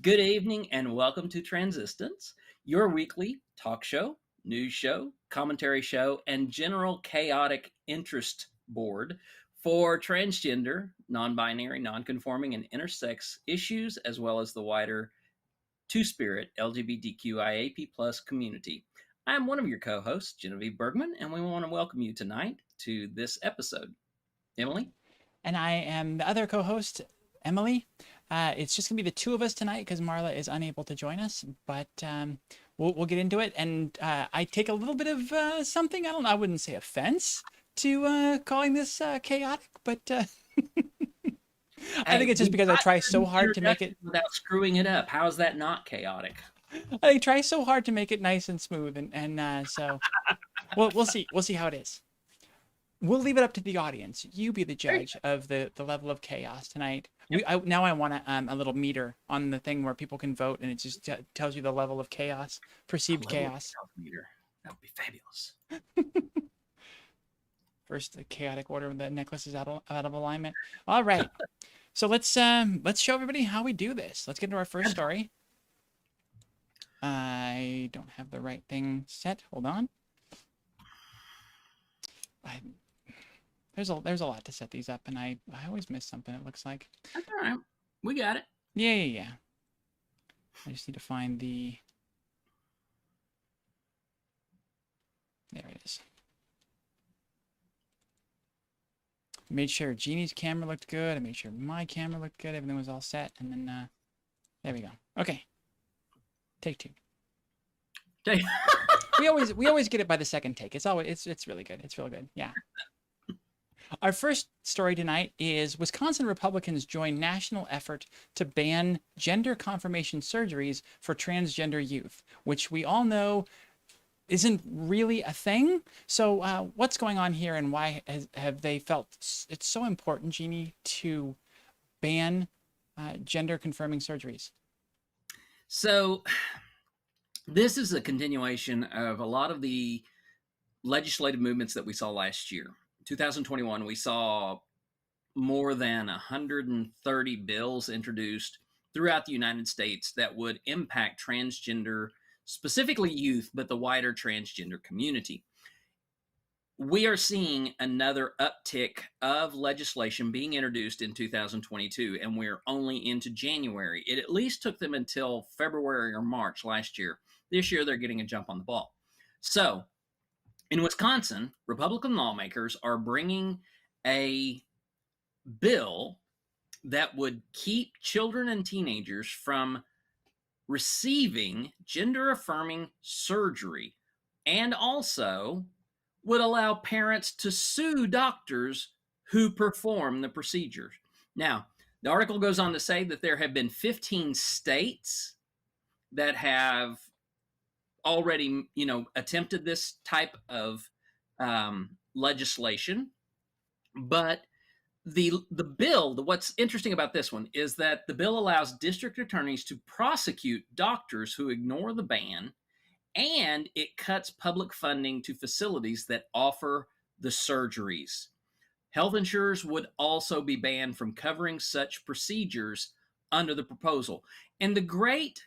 Good evening and welcome to Transistance, your weekly talk show, news show, commentary show, and general chaotic interest board for transgender, non-binary, non-conforming, and intersex issues, as well as the wider two-spirit LGBTQIAP+ community. I'm one of your co-hosts, Genevieve Bergman, and we want to welcome you tonight to this episode. Emily? And I am the other co-host, Emily. It's just gonna be the two of us tonight because Marla is unable to join us, but we'll get into it. And I take a little bit of something. I wouldn't say offense to calling this chaotic, but I think it's just because I try so hard to make it without screwing it up. How is that not chaotic? I try so hard to make it nice and smooth, and so we'll see how it is. We'll leave it up to the audience. You be the judge of the level of chaos tonight. Now I want a little meter on the thing where people can vote, and it just tells you the level of chaos, perceived chaos. Meter. That would be fabulous. First, the chaotic order. The necklace is out of alignment. All right. So let's show everybody how we do this. Let's get into our first story. I don't have the right thing set. Hold on. There's a lot to set these up, and I always miss something, it looks like. That's all right. We got it. Yeah. I just need to find the... There it is. Made sure Jeannie's camera looked good. I made sure my camera looked good. Everything was all set, and then there we go. Okay. Take two. we always get it by the second take. It's really good. It's really good. Yeah. Our first story tonight is Wisconsin Republicans join national effort to ban gender confirmation surgeries for transgender youth, which we all know isn't really a thing. So what's going on here, and why have they felt it's so important, Jeannie, to ban gender confirming surgeries? So this is a continuation of a lot of the legislative movements that we saw last year. 2021, we saw more than 130 bills introduced throughout the United States that would impact transgender, specifically youth, but the wider transgender community. We are seeing another uptick of legislation being introduced in 2022, and we're only into January. It at least took them until February or March last year. This year, they're getting a jump on the ball. So, in Wisconsin, Republican lawmakers are bringing a bill that would keep children and teenagers from receiving gender-affirming surgery, and also would allow parents to sue doctors who perform the procedures. Now, the article goes on to say that there have been 15 states that have already, attempted this type of legislation. But the bill, what's interesting about this one is that the bill allows district attorneys to prosecute doctors who ignore the ban, and it cuts public funding to facilities that offer the surgeries. Health insurers would also be banned from covering such procedures under the proposal. And the great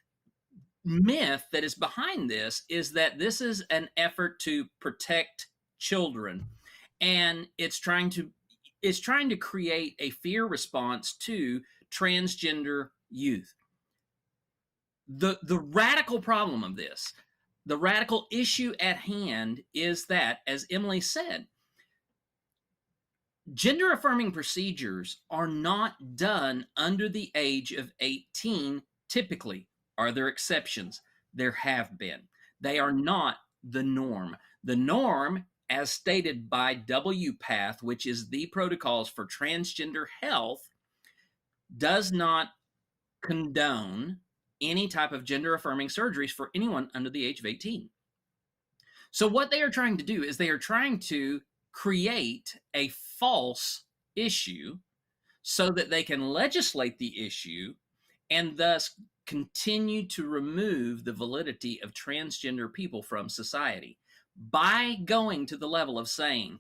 myth that is behind this is that this is an effort to protect children, and it's trying to create a fear response to transgender youth. The radical problem of this, the radical issue at hand, is that, as Emily said, gender affirming procedures are not done under the age of 18 typically. Are there exceptions? There have been. They are not the norm. The norm, as stated by WPATH, which is the protocols for transgender health, does not condone any type of gender-affirming surgeries for anyone under the age of 18. So what they are trying to do is they are trying to create a false issue so that they can legislate the issue and thus continue to remove the validity of transgender people from society by going to the level of saying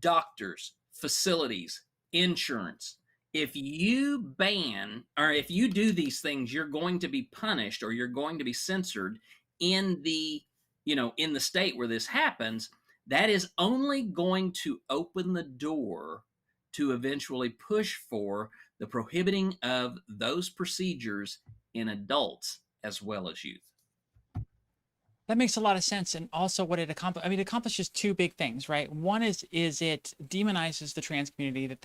doctors, facilities, insurance, if you ban or if you do these things, you're going to be punished or you're going to be censored in the, in the state where this happens. That is only going to open the door to eventually push for the prohibiting of those procedures in adults as well as youth. That makes a lot of sense. And also what it accomplishes, I mean, it accomplishes two big things, right? One is it demonizes the trans community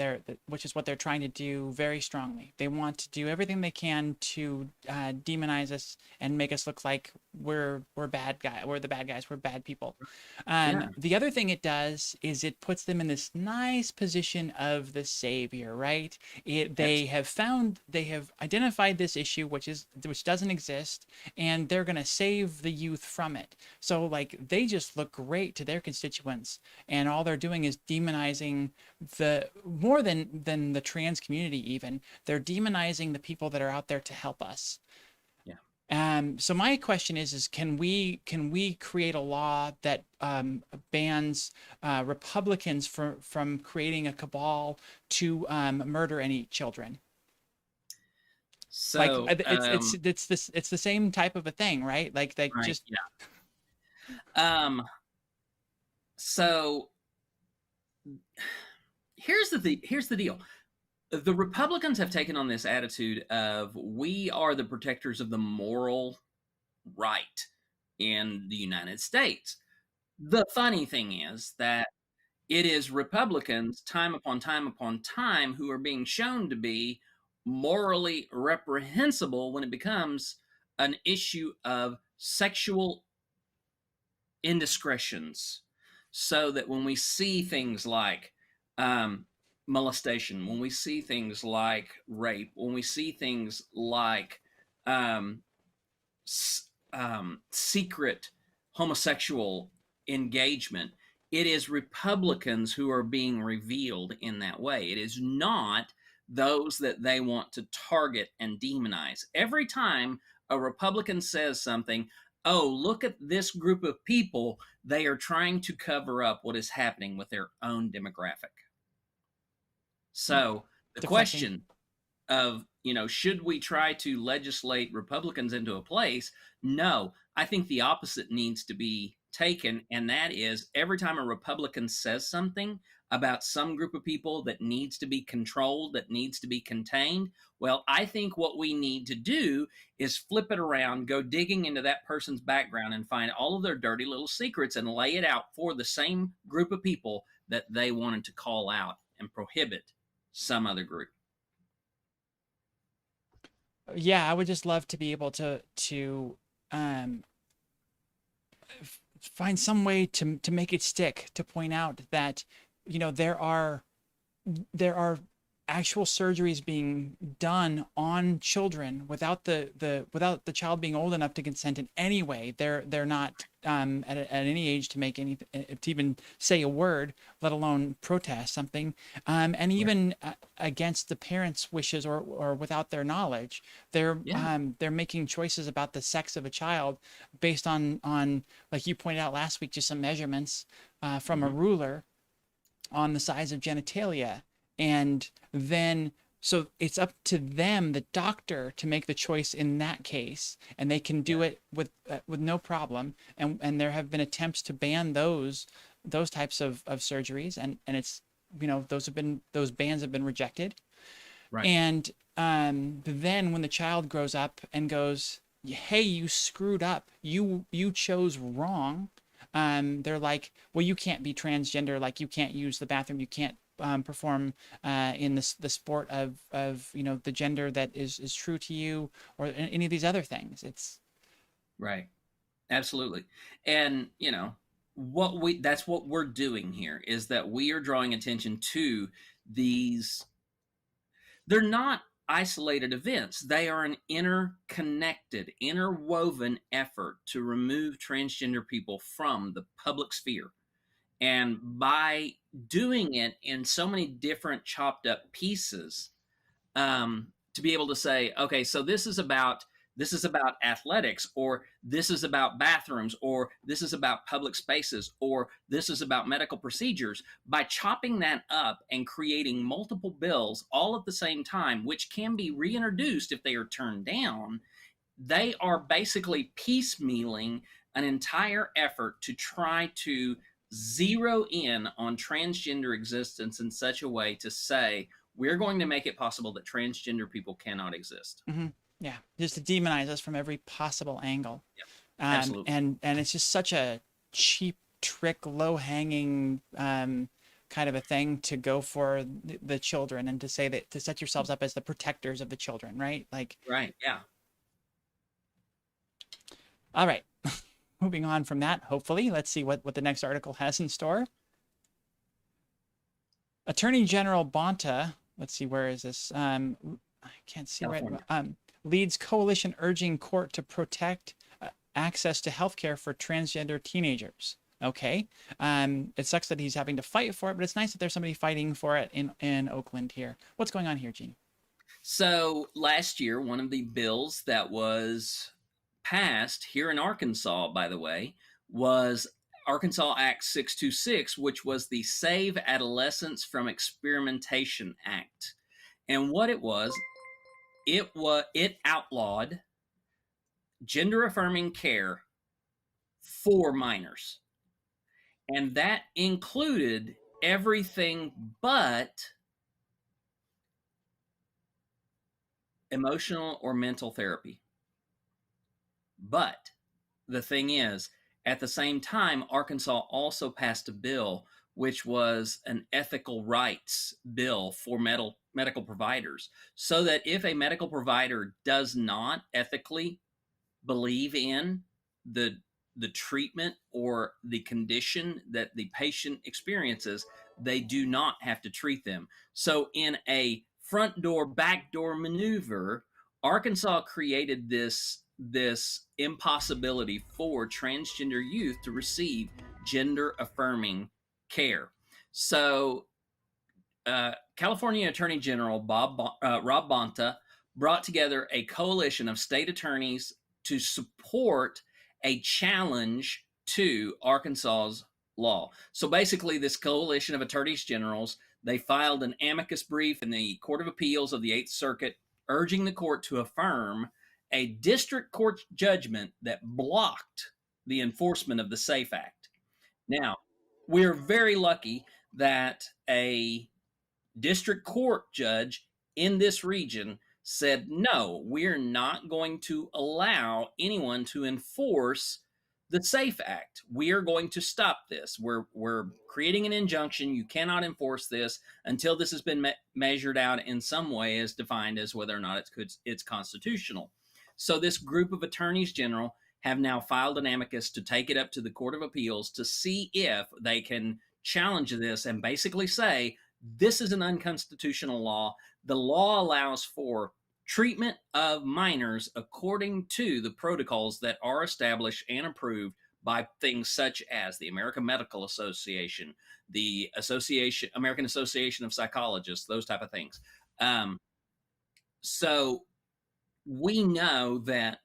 which is what they're trying to do very strongly. They want to do everything they can to demonize us and make us look like we're bad guys. We're the bad guys. We're bad people. Yeah. The other thing it does is it puts them in this nice position of the savior, right? They have identified this issue, which doesn't exist, and they're going to save the youth from it. So like they just look great to their constituents, and all they're doing is demonizing more than the trans community. Even they're demonizing the people that are out there to help us. So my question is can we create a law that bans Republicans from creating a cabal to murder any children? So like it's the same type of a thing, right? Like right, just yeah. So here's the deal. The Republicans have taken on this attitude of we are the protectors of the moral right in the United States. The funny thing is that it is Republicans time upon time upon time who are being shown to be morally reprehensible when it becomes an issue of sexual indiscretions. So that when we see things like molestation, when we see things like rape, when we see things like secret homosexual engagement, it is Republicans who are being revealed in that way. It is not those that they want to target and demonize. Every time a Republican says something, oh, look at this group of people, they are trying to cover up what is happening with their own demographic. So the question of, should we try to legislate Republicans into a place? No, I think the opposite needs to be taken. And that is every time a Republican says something about some group of people that needs to be controlled, that needs to be contained, well, I think what we need to do is flip it around, go digging into that person's background and find all of their dirty little secrets and lay it out for the same group of people that they wanted to call out and prohibit some other group. Yeah, I would just love to be able to find some way to make it stick, to point out that there are actual surgeries being done on children without the child being old enough to consent in any way. They're not at any age to make any to even say a word, let alone protest something, and even against the parents' wishes or without their knowledge. They're making choices about the sex of a child based on like you pointed out last week, just some measurements from a ruler on the size of genitalia. And then so it's up to them, the doctor, to make the choice in that case, and they can do it with no problem. And there have been attempts to ban those types of surgeries, and it's those bans have been rejected. Right. And then when the child grows up and goes, "Hey, you screwed up. You chose wrong." They're like, "Well, you can't be transgender. Like, you can't use the bathroom. You can't perform in the sport of the gender that is true to you, or any of these other things." It's right, absolutely. And that's what we're doing here, is that we are drawing attention to these. They're not isolated events. They are an interconnected, interwoven effort to remove transgender people from the public sphere. And by doing it in so many different chopped up pieces, to be able to say, okay, so this is about this is about athletics, or this is about bathrooms, or this is about public spaces, or this is about medical procedures. By chopping that up and creating multiple bills all at the same time, which can be reintroduced if they are turned down, they are basically piecemealing an entire effort to try to zero in on transgender existence in such a way to say, we're going to make it possible that transgender people cannot exist. Mm-hmm. Yeah, just to demonize us from every possible angle. Yeah, absolutely. And it's just such a cheap trick, low hanging kind of a thing to go for the children, and to say that, to set yourselves up as the protectors of the children, right? Like, Right. Yeah. all right, moving on from that, hopefully, let's see what the next article has in store. Attorney General Bonta, let's see, where is this? I can't see California. right. Leads coalition urging court to protect access to healthcare for transgender teenagers. Okay. It sucks that he's having to fight for it, but it's nice that there's somebody fighting for it in Oakland here. What's going on here, Gene? So last year, one of the bills that was passed here in Arkansas, by the way, was Arkansas Act 626, which was the Save Adolescents from Experimentation Act. And what it outlawed gender affirming care for minors. And that included everything but emotional or mental therapy. But the thing is, at the same time, Arkansas also passed a bill which was an ethical rights bill for medical providers, so that if a medical provider does not ethically believe in the treatment or the condition that the patient experiences, they do not have to treat them. So in a front door back door maneuver, Arkansas created this impossibility for transgender youth to receive gender affirming care. So California Attorney General Rob Bonta brought together a coalition of state attorneys to support a challenge to Arkansas's law. So basically, this coalition of attorneys generals, they filed an amicus brief in the Court of Appeals of the Eighth Circuit, urging the court to affirm a district court judgment that blocked the enforcement of the SAFE Act. Now, we're very lucky that a district court judge in this region said, no, we're not going to allow anyone to enforce the SAFE Act. We are going to stop this. We're creating an injunction. You cannot enforce this until this has been measured out in some way as defined as whether or not it's constitutional. So this group of attorneys general have now filed an amicus to take it up to the Court of Appeals to see if they can challenge this and basically say, this is an unconstitutional law. The law allows for treatment of minors according to the protocols that are established and approved by things such as the American Medical Association, the American Association of Psychologists, those type of things. So we know that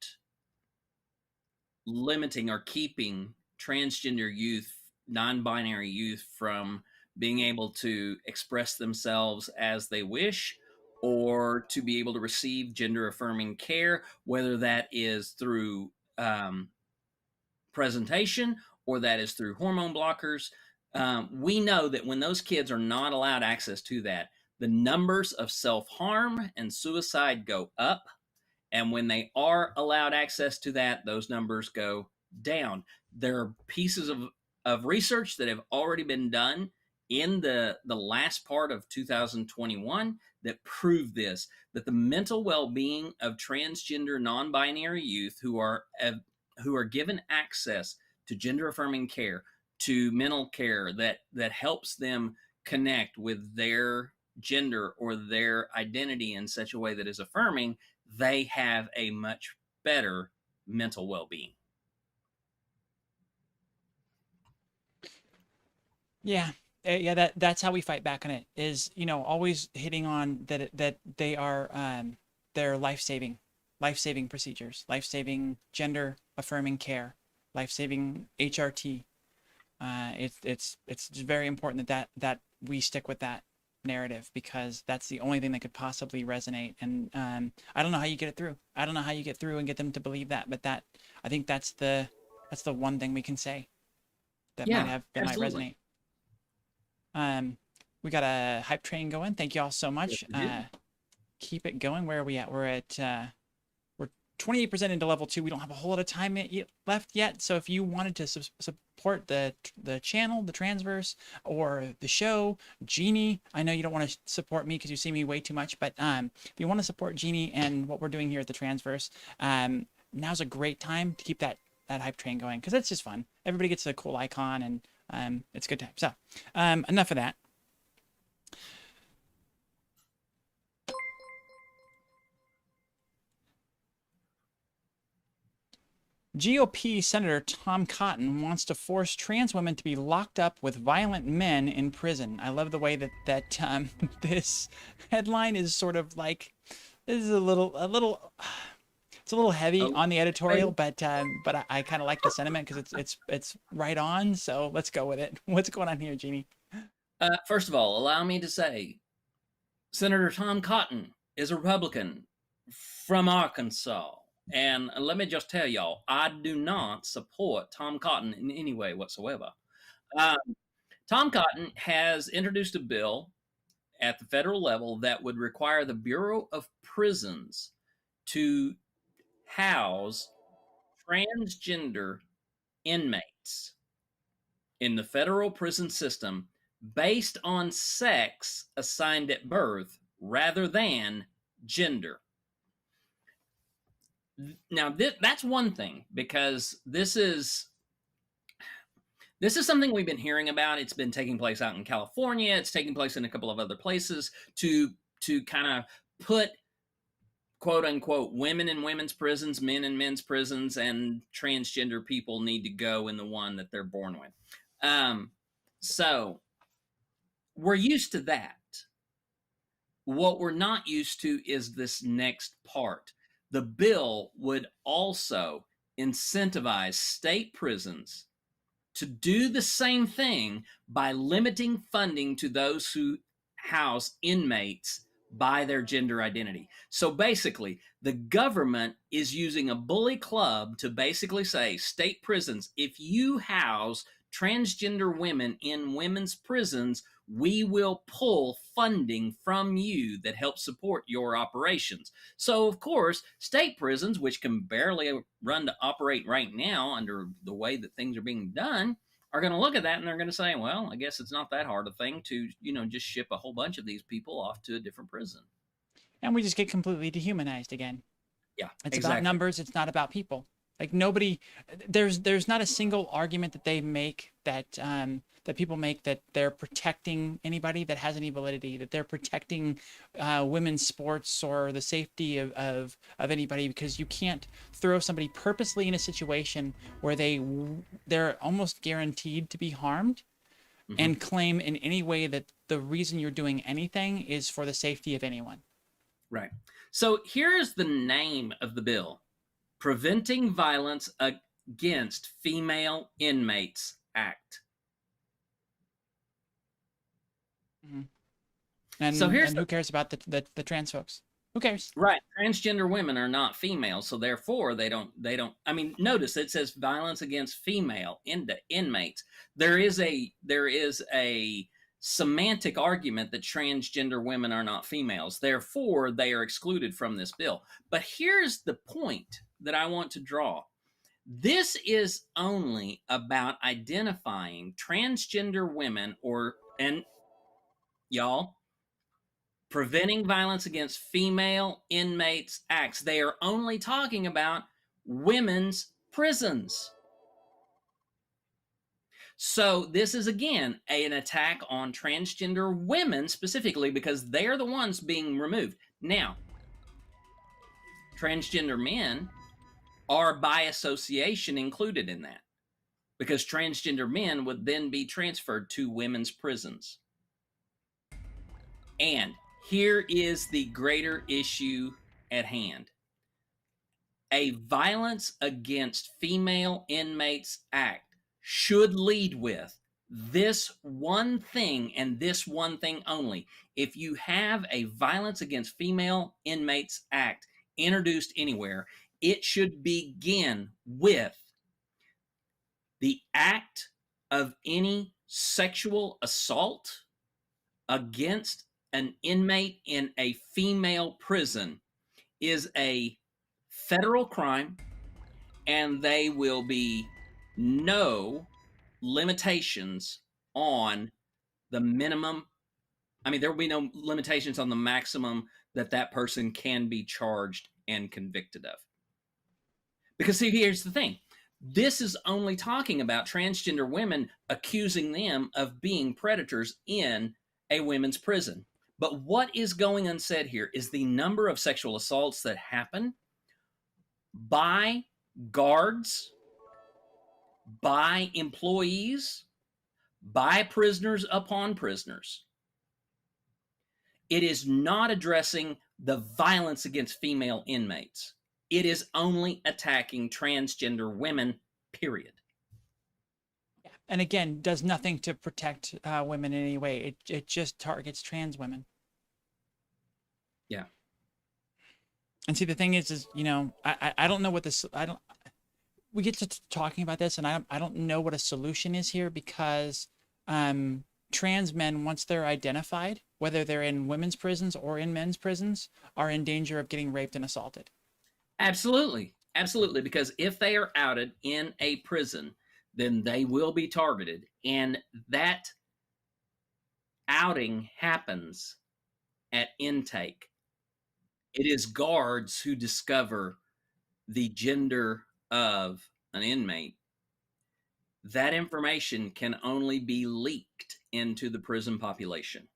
limiting or keeping transgender youth, non-binary youth from being able to express themselves as they wish, or to be able to receive gender affirming care, whether that is through presentation or that is through hormone blockers. We know that when those kids are not allowed access to that, the numbers of self-harm and suicide go up. And when they are allowed access to that, those numbers go down. There are pieces of research that have already been done in the last part of 2021 that prove this, that the mental well-being of transgender non-binary youth who are given access to gender affirming care, to mental care that helps them connect with their gender or their identity in such a way that is affirming, they have a much better mental well-being. Yeah. Yeah, that's how we fight back on it, is, always hitting on that they are they're life-saving. life-saving procedures, life-saving gender-affirming care, life-saving HRT. It's very important that we stick with that narrative, because that's the only thing that could possibly resonate. And I don't know how you get it through. I don't know how you get through and get them to believe that, but I think that's the one thing we can say that might absolutely. resonate. We got a hype train going. Thank you all so much. Yes, Keep it going. Where are we at? We're 28% into level 2. We don't have a whole lot of time left yet. So if you wanted to support the channel, the Transverse, or the show, Jeannie, I know you don't want to support me because you see me way too much, but if you want to support Jeannie and what we're doing here at the Transverse, now's a great time to keep that hype train going, because it's just fun. Everybody gets a cool icon, and it's a good time. So enough of that. GOP Senator Tom Cotton wants to force trans women to be locked up with violent men in prison. I love the way that this headline is sort of like, this is a little it's a little heavy on the editorial, but I kind of like the sentiment because it's right on. So let's go with it. What's going on here, Jeannie? First of all, allow me to say, Senator Tom Cotton is a Republican from Arkansas. And let me just tell y'all, I do not support Tom Cotton in any way whatsoever. Tom Cotton has introduced a bill at the federal level that would require the Bureau of Prisons to house transgender inmates in the federal prison system based on sex assigned at birth rather than gender. Now, that's one thing, because this is something we've been hearing about. It's been taking place out in California. It's taking place in a couple of other places to kind of put, quote unquote, women in women's prisons, men in men's prisons, and transgender people need to go in the one that they're born with. So we're used to that. What we're not used to is this next part. The bill would also incentivize state prisons to do the same thing by limiting funding to those who house inmates by their gender identity. So basically, the government is using a bully club to basically say, state prisons, if you house transgender women in women's prisons, we will pull funding from you that helps support your operations. So, of course, state prisons, which can barely run to operate right now under the way that things are being done, are going to look at that and they're going to say, well, I guess it's not that hard a thing to, just ship a whole bunch of these people off to a different prison. And we just get completely dehumanized again. Yeah, it's about numbers. It's not about people. Like nobody, there's not a single argument that they make that people make that they're protecting anybody that has any validity, that they're protecting women's sports or the safety of anybody, because you can't throw somebody purposely in a situation where they're almost guaranteed to be harmed, and claim in any way that the reason you're doing anything is for the safety of anyone. Right. So here's the name of the bill: Preventing Violence Against Female Inmates Act. And, so and who cares about the trans folks? Who cares? Right. Transgender women are not female, so therefore they don't. I mean, notice it says violence against female inmates. There is a semantic argument that transgender women are not females. Therefore, they are excluded from this bill. But here's the point that I want to draw. This is only about identifying transgender women and y'all, Preventing Violence Against Female Inmates Acts. They are only talking about women's prisons. So this is, again, an attack on transgender women specifically because they're the ones being removed. Now, transgender men are by association included in that, because transgender men would then be transferred to women's prisons. And here is the greater issue at hand. A Violence Against Female Inmates Act should lead with this one thing and this one thing only. If you have a Violence Against Female Inmates Act introduced anywhere, it should begin with the act of any sexual assault against an inmate in a female prison is a federal crime, and they will be no limitations on the minimum. I mean, there will be no limitations on the maximum that that person can be charged and convicted of. Because see, here's the thing. This is only talking about transgender women, accusing them of being predators in a women's prison. But what is going unsaid here is the number of sexual assaults that happen by guards, by employees, by prisoners upon prisoners. It is not addressing the violence against female inmates. It is only attacking transgender women, period. And again, does nothing to protect women in any way. It just targets trans women. Yeah. And see, the thing is you know, I don't know what this, we get to talking about this, and I don't know what a solution is here, because trans men, once they're identified, whether they're in women's prisons or in men's prisons, are in danger of getting raped and assaulted. Absolutely. Absolutely. Because if they are outed in a prison, then they will be targeted. And that outing happens at intake. It is guards who discover the gender of an inmate. That information can only be leaked into the prison population.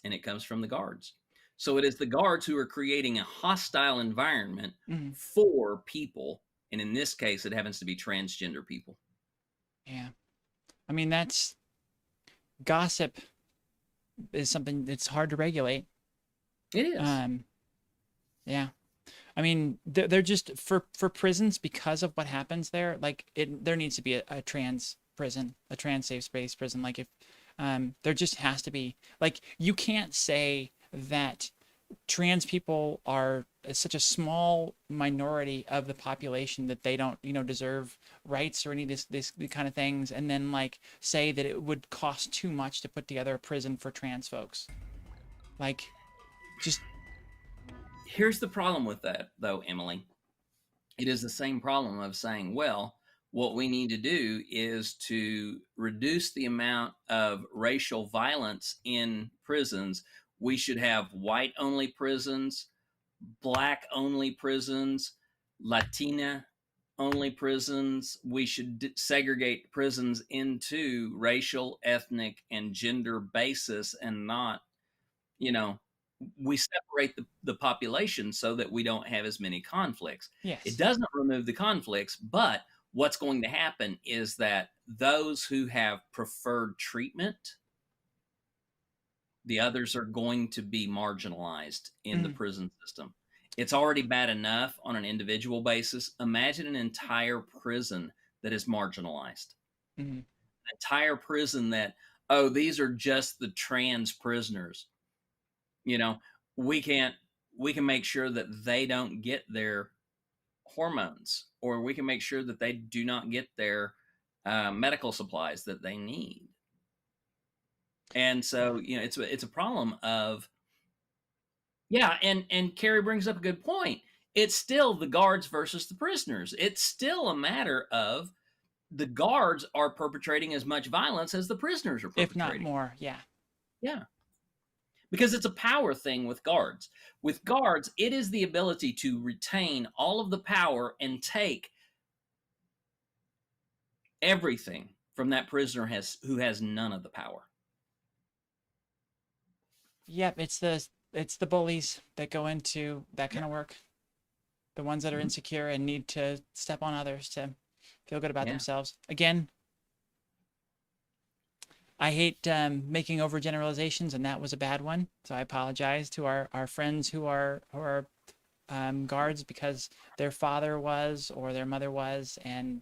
And it comes from the guards. So it is the guards who are creating a hostile environment for people. And in this case, it happens to be transgender people. Yeah. I mean, that's, gossip is something that's hard to regulate. It is. Yeah. I mean, they're just, for prisons, because of what happens there, like, there needs to be a trans prison, a trans safe space prison. Like, if there just has to be, like, you can't say that trans people are such a small minority of the population that they don't, you know, deserve rights or any of this kind of things, and then like say that it would cost too much to put together a prison for trans folks. Like, just, here's the problem with that, though, Emily. It is the same problem of saying, well, what we need to do is to reduce the amount of racial violence in prisons. We should have white-only prisons, black-only prisons, Latina-only prisons. We should segregate prisons into racial, ethnic, and gender basis, and not, you know, we separate the population so that we don't have as many conflicts. yes. It doesn't remove the conflicts, but what's going to happen is that those who have preferred treatment, the others are going to be marginalized in the prison system. It's already bad enough on an individual basis. Imagine an entire prison that is marginalized. An entire prison that, oh, these are just the trans prisoners. You know, we can make sure that they don't get their hormones, or we can make sure that they do not get their medical supplies that they need. And so, you know, it's a problem of, yeah. And Carrie brings up a good point. It's still the guards versus the prisoners. It's still a matter of the guards are perpetrating as much violence as the prisoners are perpetrating. If not more. Yeah. Yeah. Because it's a power thing with guards. With guards, it is the ability to retain all of the power and take everything from that prisoner who has none of the power. Yep, it's the bullies that go into that kind of work. The ones that are insecure and need to step on others to feel good about themselves. Again, I hate making overgeneralizations, and that was a bad one. So I apologize to our friends who are guards because their father was or their mother was, and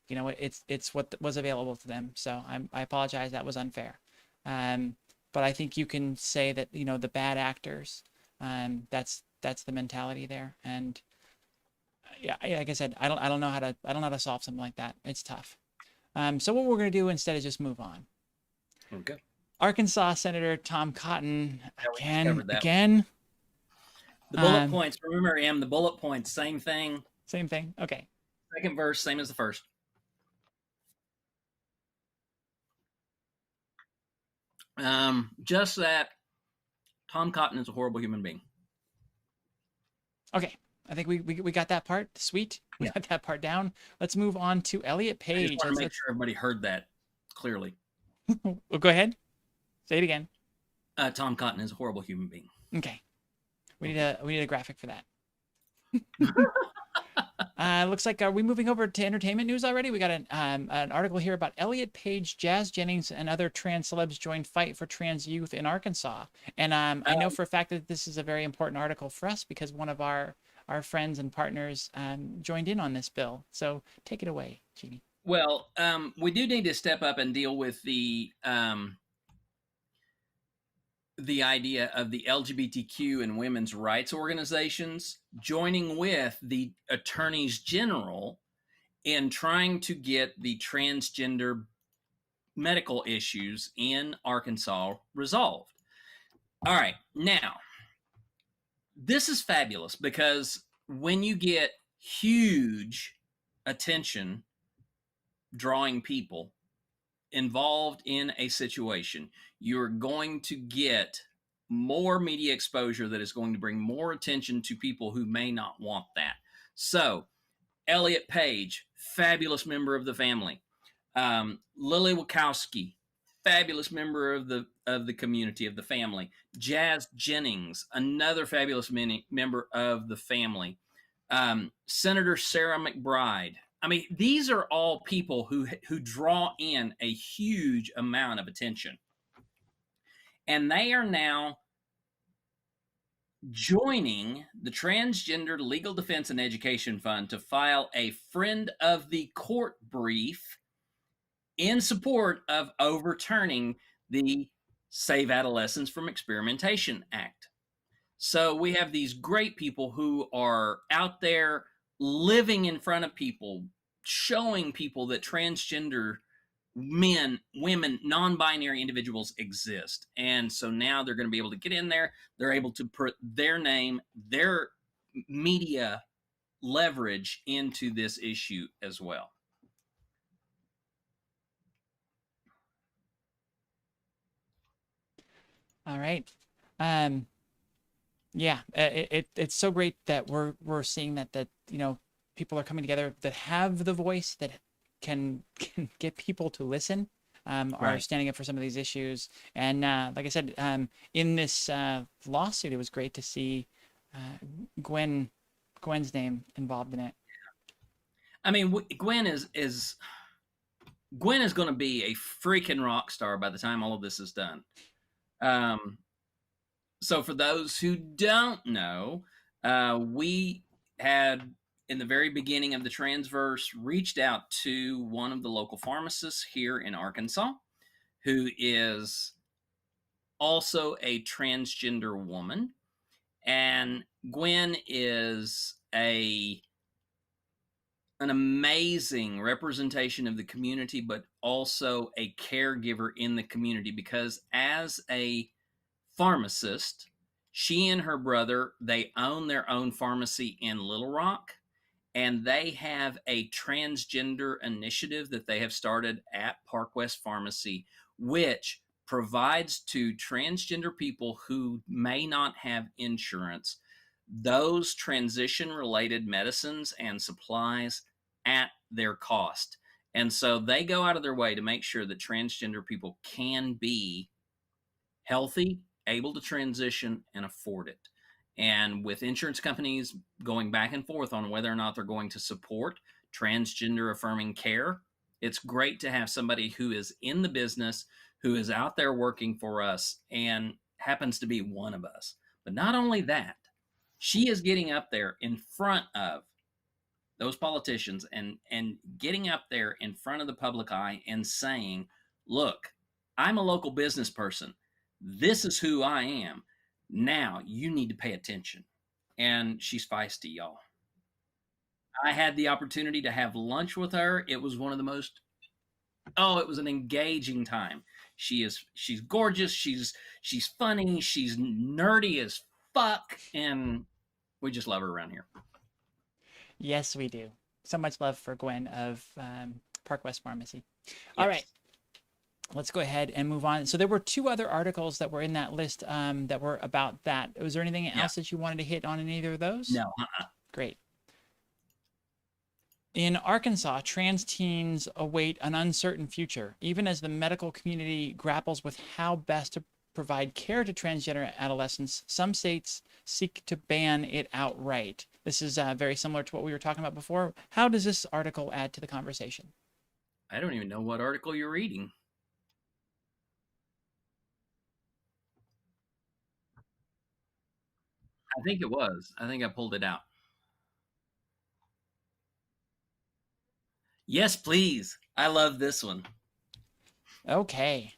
it's what was available to them. So I apologize, that was unfair. But I think you can say that the bad actors, that's the mentality there. And yeah, like I said, I don't know how to solve something like that. It's tough. So what we're gonna do instead is just move on. Okay. Arkansas Senator Tom Cotton Yeah, we just covered that. again. The bullet points. Remember, the bullet points. Same thing. Same thing. Okay. Second verse, same as the first. Just that Tom Cotton is a horrible human being. Okay. I think we got that part. Sweet. We got that part down. Let's move on to Elliot Page. I just want to make sure everybody heard that clearly. Well, go ahead. Say it again. Tom Cotton is a horrible human being. Okay. We need a graphic for that. Looks like, are we moving over to entertainment news already? We got an article here about Elliot Page, Jazz Jennings, and other trans celebs join fight for trans youth in Arkansas. And I know for a fact that this is a very important article for us because one of our friends and partners joined in on this bill. So take it away, Jeannie. Well, we do need to step up and deal with the idea of the LGBTQ and women's rights organizations joining with the attorneys general in trying to get the transgender medical issues in Arkansas resolved. All right, now, this is fabulous because when you get huge attention drawing people involved in a situation, you're going to get more media exposure that is going to bring more attention to people who may not want that. So, Elliot Page, fabulous member of the family. Lily Wachowski, fabulous member of the community, of the family. Jazz Jennings, another fabulous member of the family. Senator Sarah McBride. I mean, these are all people who draw in a huge amount of attention. And they are now joining the Transgender Legal Defense and Education Fund to file a friend of the court brief in support of overturning the Save Adolescents from Experimentation Act. So we have these great people who are out there living in front of people, showing people that transgender men, women, non-binary individuals exist. And so now they're going to be able to get in there. They're able to put their name, their media leverage into this issue as well. All right. Yeah, it's so great that we're seeing that people are coming together that have the voice that can get people to listen, are standing up for some of these issues. And like I said, in this lawsuit, it was great to see Gwen's name involved in it. I mean, Gwen is going to be a freaking rock star by the time all of this is done. So for those who don't know, we had, in the very beginning of the Transverse, reached out to one of the local pharmacists here in Arkansas, who is also a transgender woman. And Gwen is an amazing representation of the community, but also a caregiver in the community, because as a pharmacist, she and her brother, they own their own pharmacy in Little Rock, and they have a transgender initiative that they have started at Park West Pharmacy, which provides to transgender people who may not have insurance those transition-related medicines and supplies at their cost. And so they go out of their way to make sure that transgender people can be healthy, able to transition, and afford it. And with insurance companies going back and forth on whether or not they're going to support transgender affirming care, it's great to have somebody who is in the business, who is out there working for us, and happens to be one of us. But not only that, She is getting up there in front of those politicians and getting up there in front of the public eye and saying, look, I'm a local business person. This is who I am. Now you need to pay attention. And she's feisty, y'all. I had the opportunity to have lunch with her. It was one of the most it was an engaging time. She's gorgeous, she's funny, she's nerdy as fuck, and we just love her around here. Yes, we do. So much love for Gwen of Park West Pharmacy. All Yes. right. Let's go ahead and move on. So there were two other articles that were in that list that were about that. Was there anything else that you wanted to hit on in either of those? No. Great. In Arkansas, trans teens await an uncertain future, even as the medical community grapples with how best to provide care to transgender adolescents. Some states seek to ban it outright. This is very similar to what we were talking about before. How does this article add to the conversation? I don't even know what article you're reading. I think it was. I think I pulled it out. Yes, please. I love this one. Okay.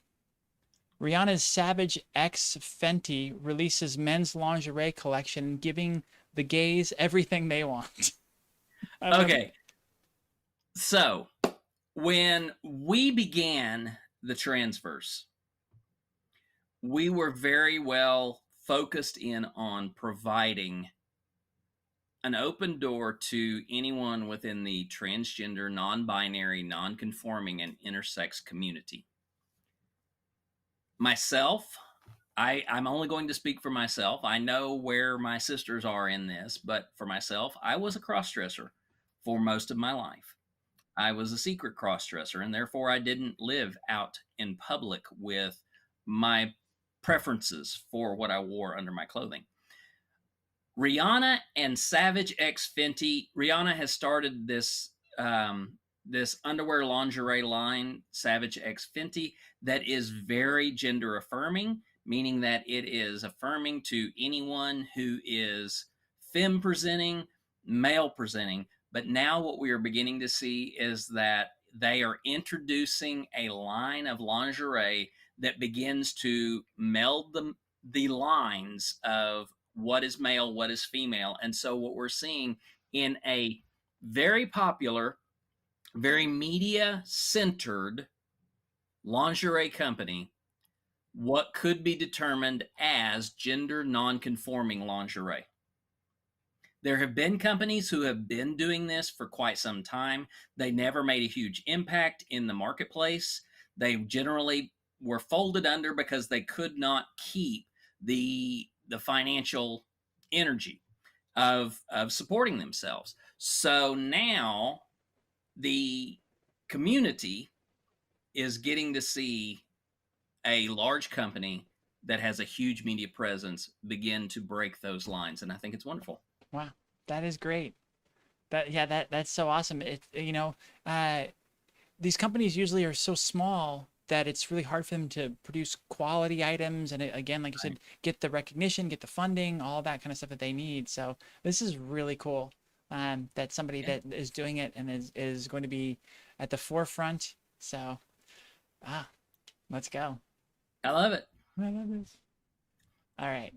Rihanna's Savage X Fenty releases men's lingerie collection, giving the gays everything they want. Okay. So, when we began the Transverse, we were very well focused in on providing an open door to anyone within the transgender, non-binary, non-conforming, and intersex community. Myself, I'm only going to speak for myself. I know where my sisters are in this, but for myself, I was a cross-dresser for most of my life. I was a secret cross-dresser, and therefore I didn't live out in public with my preferences for what I wore under my clothing. Rihanna and Savage X Fenty. Rihanna has started this this underwear lingerie line, Savage X Fenty, that is very gender affirming, meaning that it is affirming to anyone who is femme presenting, male presenting. But now what we are beginning to see is that they are introducing a line of lingerie that begins to meld the lines of what is male, what is female. And so what we're seeing in a very popular, very media centered lingerie company, what could be determined as gender non-conforming lingerie. There have been companies who have been doing this for quite some time. They never made a huge impact in the marketplace. They generally were folded under because they could not keep the financial energy of supporting themselves. So now the community is getting to see a large company that has a huge media presence begin to break those lines, and I think it's wonderful. Wow, that is great. That's so awesome. It these companies usually are so small that it's really hard for them to produce quality items and again, like you said, get the recognition, get the funding, all that kind of stuff that they need. So this is really cool that somebody that is doing it and is going to be at the forefront. So let's go. I love it. I love this. All right.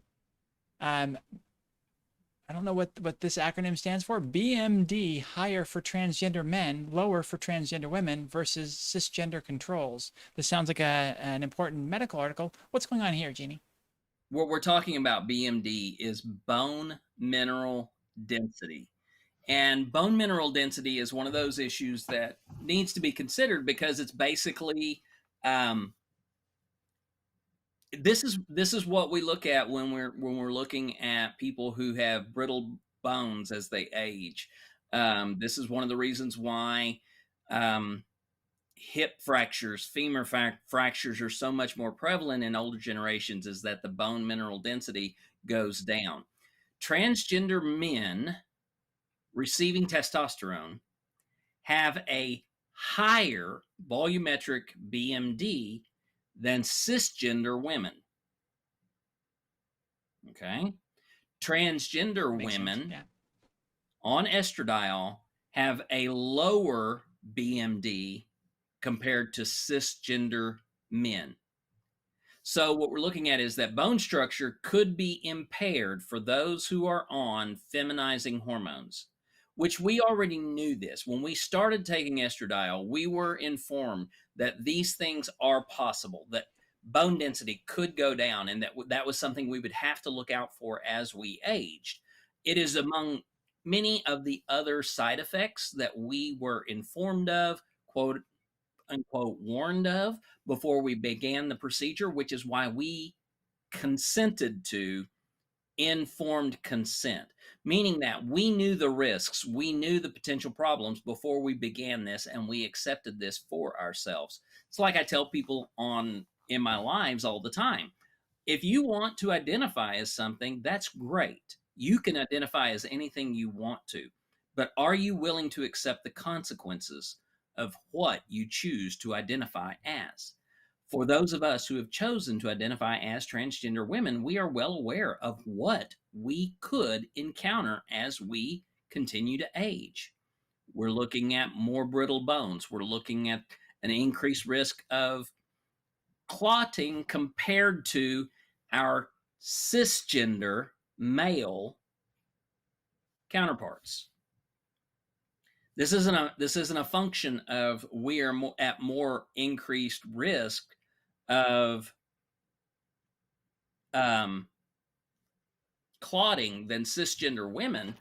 I don't know what this acronym stands for. BMD, higher for transgender men, lower for transgender women versus cisgender controls. This sounds like an important medical article. What's going on here, Jeannie? What we're talking about, BMD, is bone mineral density. And bone mineral density is one of those issues that needs to be considered because it's basically this is what we look at when we're looking at people who have brittle bones as they age. This is one of the reasons why hip fractures, femur fractures are so much more prevalent in older generations, is that the bone mineral density goes down. Transgender men receiving testosterone have a higher volumetric BMD than cisgender women. Okay. transgender Makes sense. women Yeah. on estradiol have a lower BMD compared to cisgender men. So what we're looking at is that bone structure could be impaired for those who are on feminizing hormones, which we already knew this. When we started taking estradiol, we were informed that these things are possible, that bone density could go down, and that was something we would have to look out for as we aged. It is among many of the other side effects that we were informed of, quote unquote, warned of before we began the procedure, which is why we consented to informed consent, meaning that we knew the risks, we knew the potential problems before we began this, and we accepted this for ourselves. It's like I tell people on in my lives all the time. If you want to identify as something, that's great. You can identify as anything you want to, but are you willing to accept the consequences of what you choose to identify as? For those of us who have chosen to identify as transgender women, we are well aware of what we could encounter as we continue to age. We're looking at more brittle bones. We're looking at an increased risk of clotting compared to our cisgender male counterparts. This isn't a function of we are at more increased risk of clotting than cisgender women.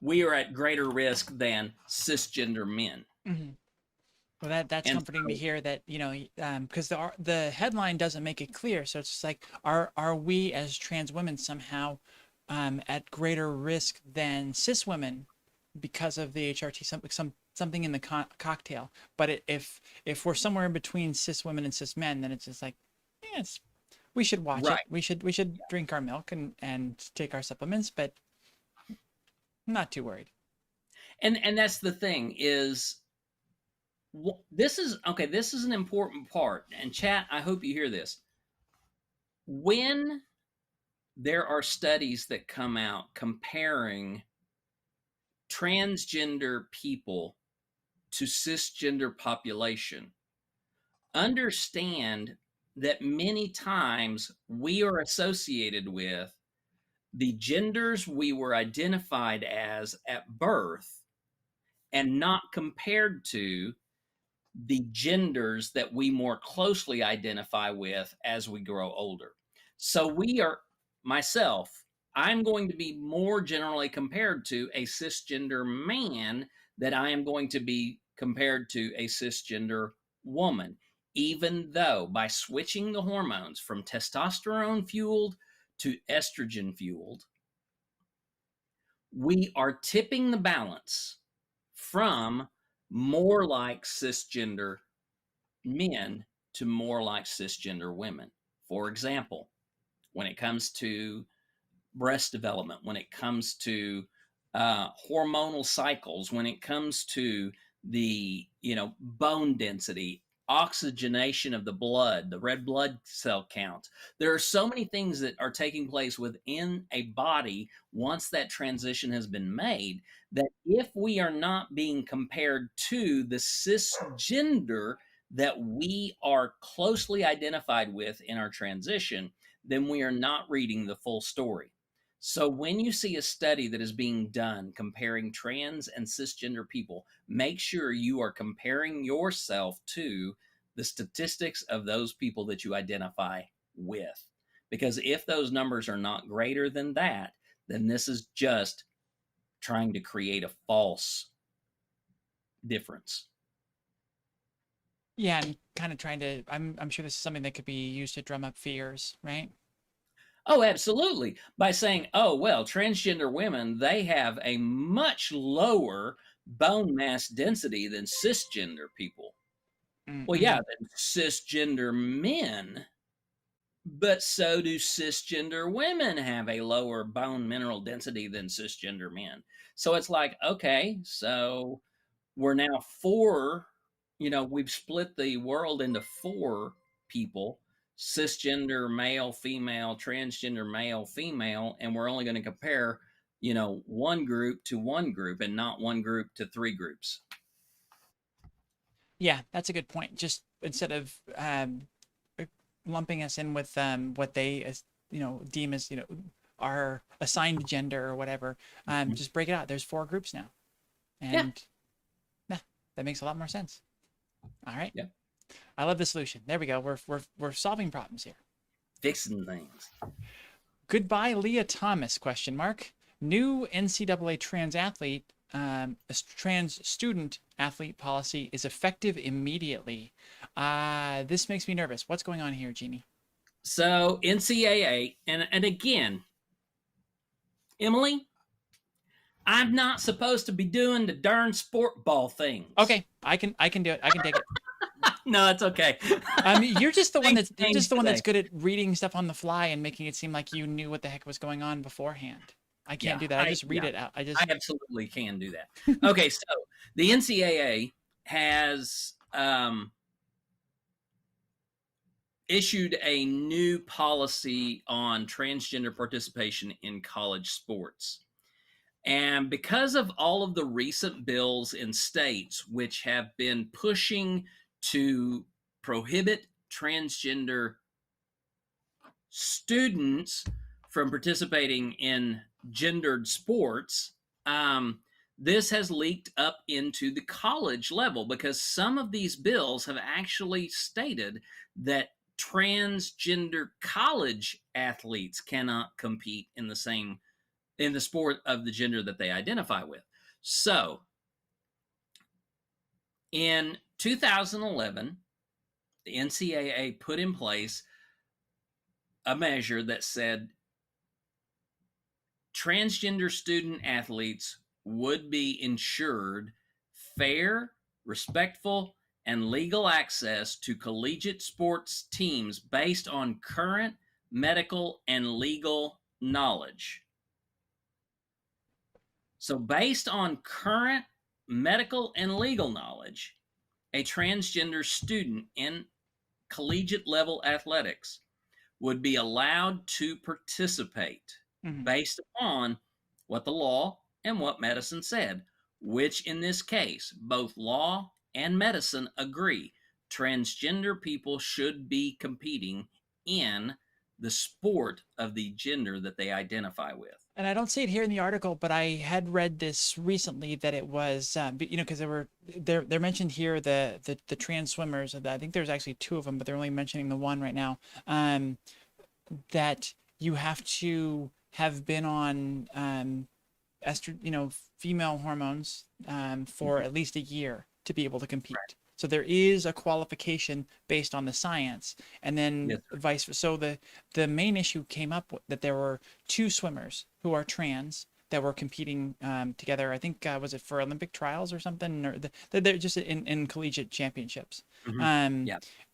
We are at greater risk than cisgender men. Mm-hmm. Well, that's And comforting to so, hear that, because the headline doesn't make it clear. So it's just like, are we as trans women somehow at greater risk than cis women because of the HRT, something in the cocktail? But if we're somewhere in between cis women and cis men, then it's just like, yeah, we should watch it. right. We should drink our milk and take our supplements, but I'm not too worried. And that's the thing is, this is an important part. And chat, I hope you hear this. When there are studies that come out comparing transgender people to cisgender population, understand that many times we are associated with the genders we were identified as at birth and not compared to the genders that we more closely identify with as we grow older. So myself, I'm going to be more generally compared to a cisgender man than I am going to be compared to a cisgender woman, even though by switching the hormones from testosterone fueled to estrogen fueled, we are tipping the balance from more like cisgender men to more like cisgender women. For example, when it comes to breast development, when it comes to hormonal cycles, when it comes to the bone density, oxygenation of the blood, the red blood cell count. There are so many things that are taking place within a body once that transition has been made, that if we are not being compared to the cisgender that we are closely identified with in our transition, then we are not reading the full story. So when you see a study that is being done comparing trans and cisgender people, make sure you are comparing yourself to the statistics of those people that you identify with. Because if those numbers are not greater than that, then this is just trying to create a false difference. Yeah, and kind of trying to. I'm sure this is something that could be used to drum up fears, right? Oh, absolutely. By saying, oh, well, transgender women, they have a much lower bone mass density than cisgender people. Well, yeah, Mm-hmm. than cisgender men, but so do cisgender women have a lower bone mineral density than cisgender men. So it's like, okay, so we're now four, we've split the world into four people. cisgender male, female, transgender male, female, and we're only going to compare, one group to one group and not one group to three groups. Yeah, that's a good point. Just instead of lumping us in with what they deem as our assigned gender or whatever, just break it out. There's 4 groups now, and yeah, that makes a lot more sense. All right. Yeah. I love the solution. There we go. We're solving problems here. Fixing things. Goodbye, Leah Thomas? Question mark. New NCAA trans athlete, trans student athlete policy is effective immediately. This makes me nervous. What's going on here, Jeannie? So NCAA, and again, Emily, I'm not supposed to be doing the darn sport ball things. Okay, I can do it. I can take it. No, it's okay. You're just the one that's good at reading stuff on the fly and making it seem like you knew what the heck was going on beforehand. I can't do that. I just read it out. I absolutely can do that. Okay, so the NCAA has issued a new policy on transgender participation in college sports. And because of all of the recent bills in states which have been pushing to prohibit transgender students from participating in gendered sports, this has leaked up into the college level because some of these bills have actually stated that transgender college athletes cannot compete in the sport of the gender that they identify with. So, in 2011, the NCAA put in place a measure that said transgender student athletes would be ensured fair, respectful, and legal access to collegiate sports teams based on current medical and legal knowledge. So based on current medical and legal knowledge, a transgender student in collegiate level athletics would be allowed to participate based upon what the law and what medicine said, which in this case, both law and medicine agree. Transgender people should be competing in the sport of the gender that they identify with. And I don't see it here in the article, but I had read this recently that it was, because they're mentioned here the trans swimmers. I think there's actually 2 of them, but they're only mentioning the one right now. That you have to have been on female hormones for at least a year to be able to compete. Right. So there is a qualification based on the science, and then vice versa. So the main issue came up that there were 2 swimmers who are trans that were competing together. I think was it for Olympic trials or something, or they're just in collegiate championships.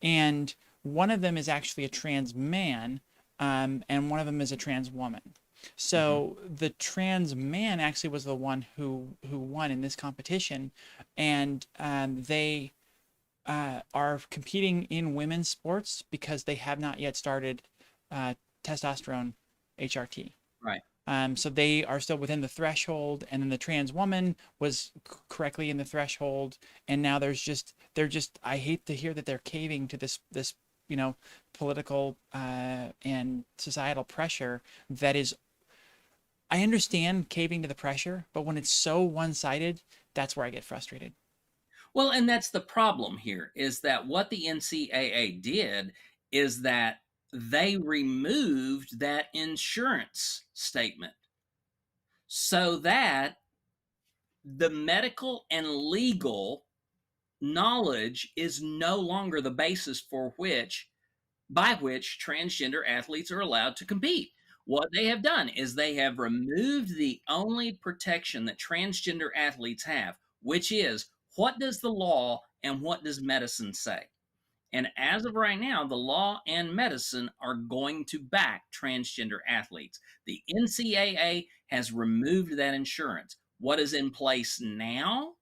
And one of them is actually a trans man, and one of them is a trans woman. So the trans man actually was the one who won in this competition, and they are competing in women's sports because they have not yet started testosterone HRT. Right. So they are still within the threshold, and then the trans woman was correctly in the threshold, and now they're just I hate to hear that they're caving to this political and societal pressure that is. I understand caving to the pressure, but when it's so one-sided, that's where I get frustrated. Well, and that's the problem here, is that what the NCAA did is that they removed that insurance statement so that the medical and legal knowledge is no longer the basis by which transgender athletes are allowed to compete. What they have done is they have removed the only protection that transgender athletes have, which is what does the law and what does medicine say? And as of right now, the law and medicine are going to back transgender athletes. The NCAA has removed that insurance. What is in place now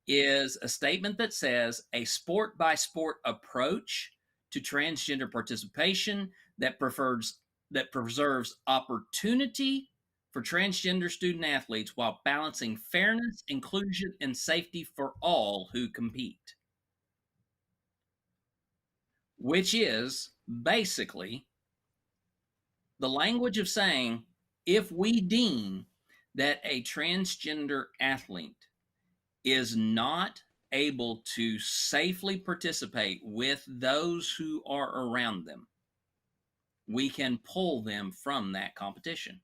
is a statement that says a sport by sport approach to transgender participation, that preserves opportunity for transgender student athletes while balancing fairness, inclusion, and safety for all who compete. Which is basically the language of saying, if we deem that a transgender athlete is not able to safely participate with those who are around them, we can pull them from that competition.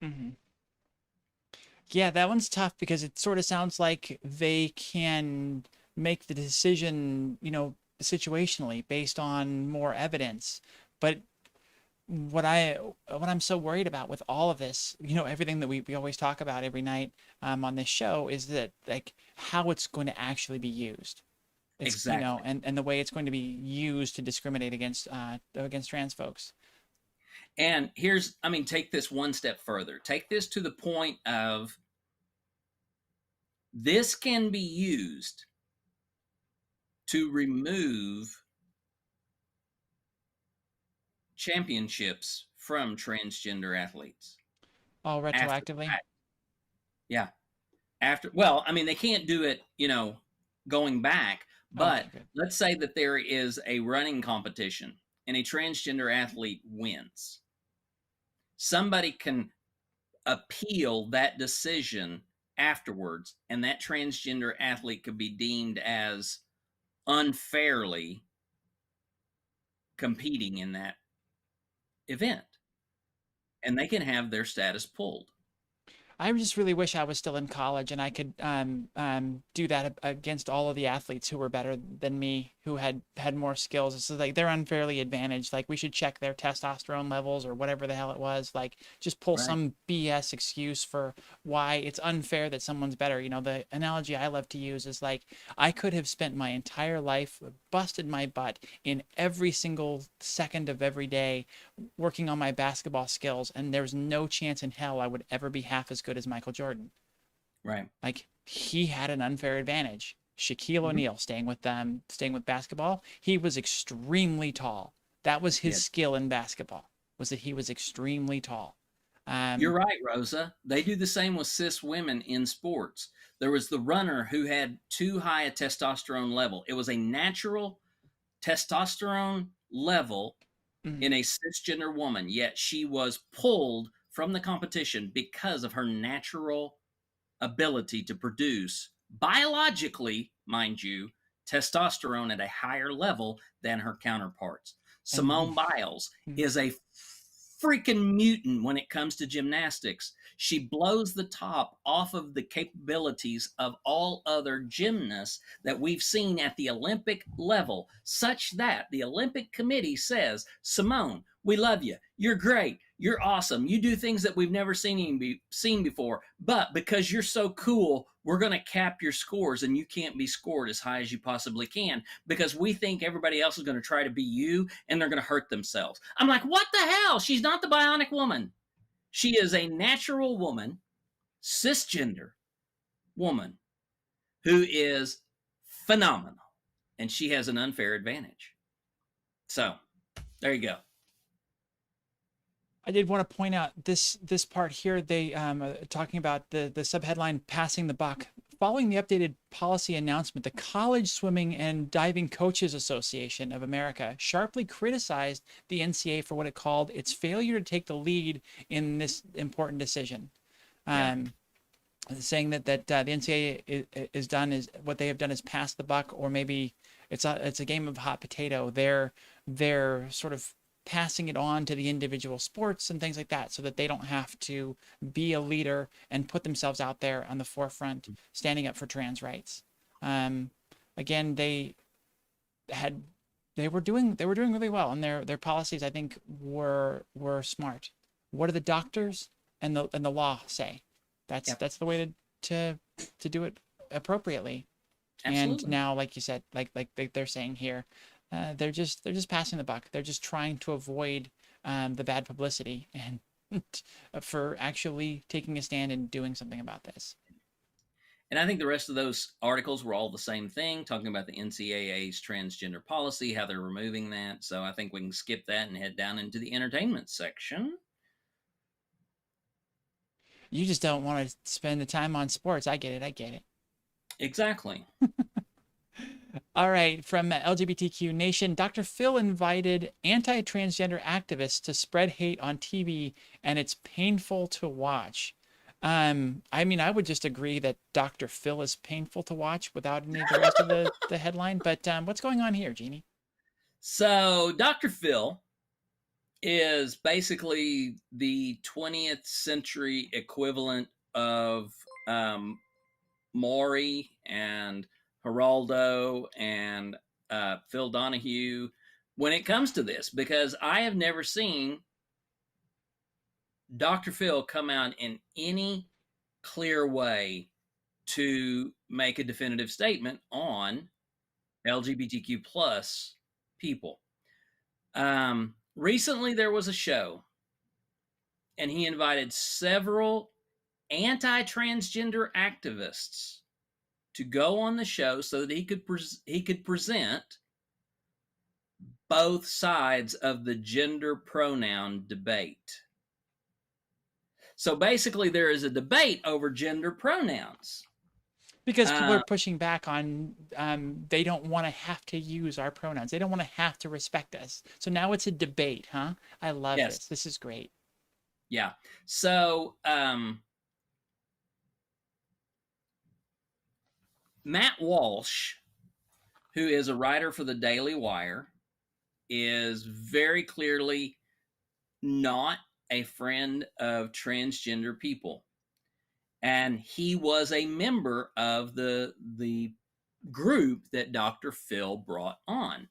Mm-hmm. Yeah, that one's tough because it sort of sounds like they can make the decision, situationally based on more evidence. But what I'm so worried about with all of this, everything that we always talk about every night on this show is that like how it's going to actually be used. It's Exactly. and the way it's going to be used to discriminate against trans folks. And take this one step further. Take this to the point of this can be used to remove championships from transgender athletes. All After the retroactively. fact. Yeah. They can't do it, going back, but Okay, good. let's say that there is a running competition and a transgender athlete wins. Somebody can appeal that decision afterwards, and that transgender athlete could be deemed as unfairly competing in that event, and they can have their status pulled. I just really wish I was still in college and I could do that against all of the athletes who were better than me, who had more skills. It's like they're unfairly advantaged. Like we should check their testosterone levels or whatever the hell it was. Like just pull Right. some BS excuse for why it's unfair that someone's better. The analogy I love to use is like I could have spent my entire life, busted my butt in every single second of every day working on my basketball skills, and there's no chance in hell I would ever be half as good as Michael Jordan. Right. Like he had an unfair advantage. Shaquille Mhm. O'Neal, staying with basketball, he was extremely tall. That was his Yeah. skill in basketball, was that he was extremely tall. You're right, Rosa. They do the same with cis women in sports. There was the runner who had too high a testosterone level. It was a natural testosterone level Mhm. in a cisgender woman, yet she was pulled from the competition because of her natural ability to produce, biologically, mind you, testosterone at a higher level than her counterparts. And Simone Biles is a freaking mutant when it comes to gymnastics. She blows the top off of the capabilities of all other gymnasts that we've seen at the Olympic level, such that the Olympic Committee says, Simone, we love you. You're great. You're awesome. You do things that we've never seen before. But because you're so cool, we're going to cap your scores and you can't be scored as high as you possibly can because we think everybody else is going to try to be you and they're going to hurt themselves. I'm like, what the hell? She's not the bionic woman. She is a natural woman, cisgender woman who is phenomenal and she has an unfair advantage. So there you go. I did want to point out this part here. They talking about the subheadline "Passing the Buck." Following the updated policy announcement, the College Swimming and Diving Coaches Association of America sharply criticized the NCAA for what it called its failure to take the lead in this important decision. Yeah. Saying that the NCAA is done is what they have done is pass the buck, or maybe it's a game of hot potato. They're sort of passing it on to the individual sports and things like that, so that they don't have to be a leader and put themselves out there on the forefront, standing up for trans rights. Again, they were doing really well, and their policies I think were smart. What do the doctors and the law say? Yep. That's the way to do it appropriately. And Absolutely. now, like you said, like they're saying here, they're just passing the buck. They're just trying to avoid the bad publicity and for actually taking a stand and doing something about this. And I think the rest of those articles were all the same thing, talking about the NCAA's transgender policy, how they're removing that. So I think we can skip that and head down into the entertainment section. You just don't want to spend the time on sports. I get it. I get it. Exactly. All right, from LGBTQ Nation, Dr. Phil invited anti-transgender activists to spread hate on TV, and it's painful to watch. I mean, I would just agree that Dr. Phil is painful to watch without any of the rest of the headline. But what's going on here, Jeannie? So Dr. Phil is basically the 20th century equivalent of Maury and Geraldo and Phil Donahue when it comes to this, because I have never seen Dr. Phil come out in any clear way to make a definitive statement on LGBTQ plus people. Recently, there was a show, and he invited several anti-transgender activists to go on the show so that he could present both sides of the gender pronoun debate. So basically, there is a debate over gender pronouns. Because people are pushing back on, they don't want to have to use our pronouns. They don't want to have to respect us. So now it's a debate, huh? I love this. This is great. Yeah. So Matt Walsh, who is a writer for the Daily Wire, is very clearly not a friend of transgender people. And he was a member of the group that Dr. Phil brought on.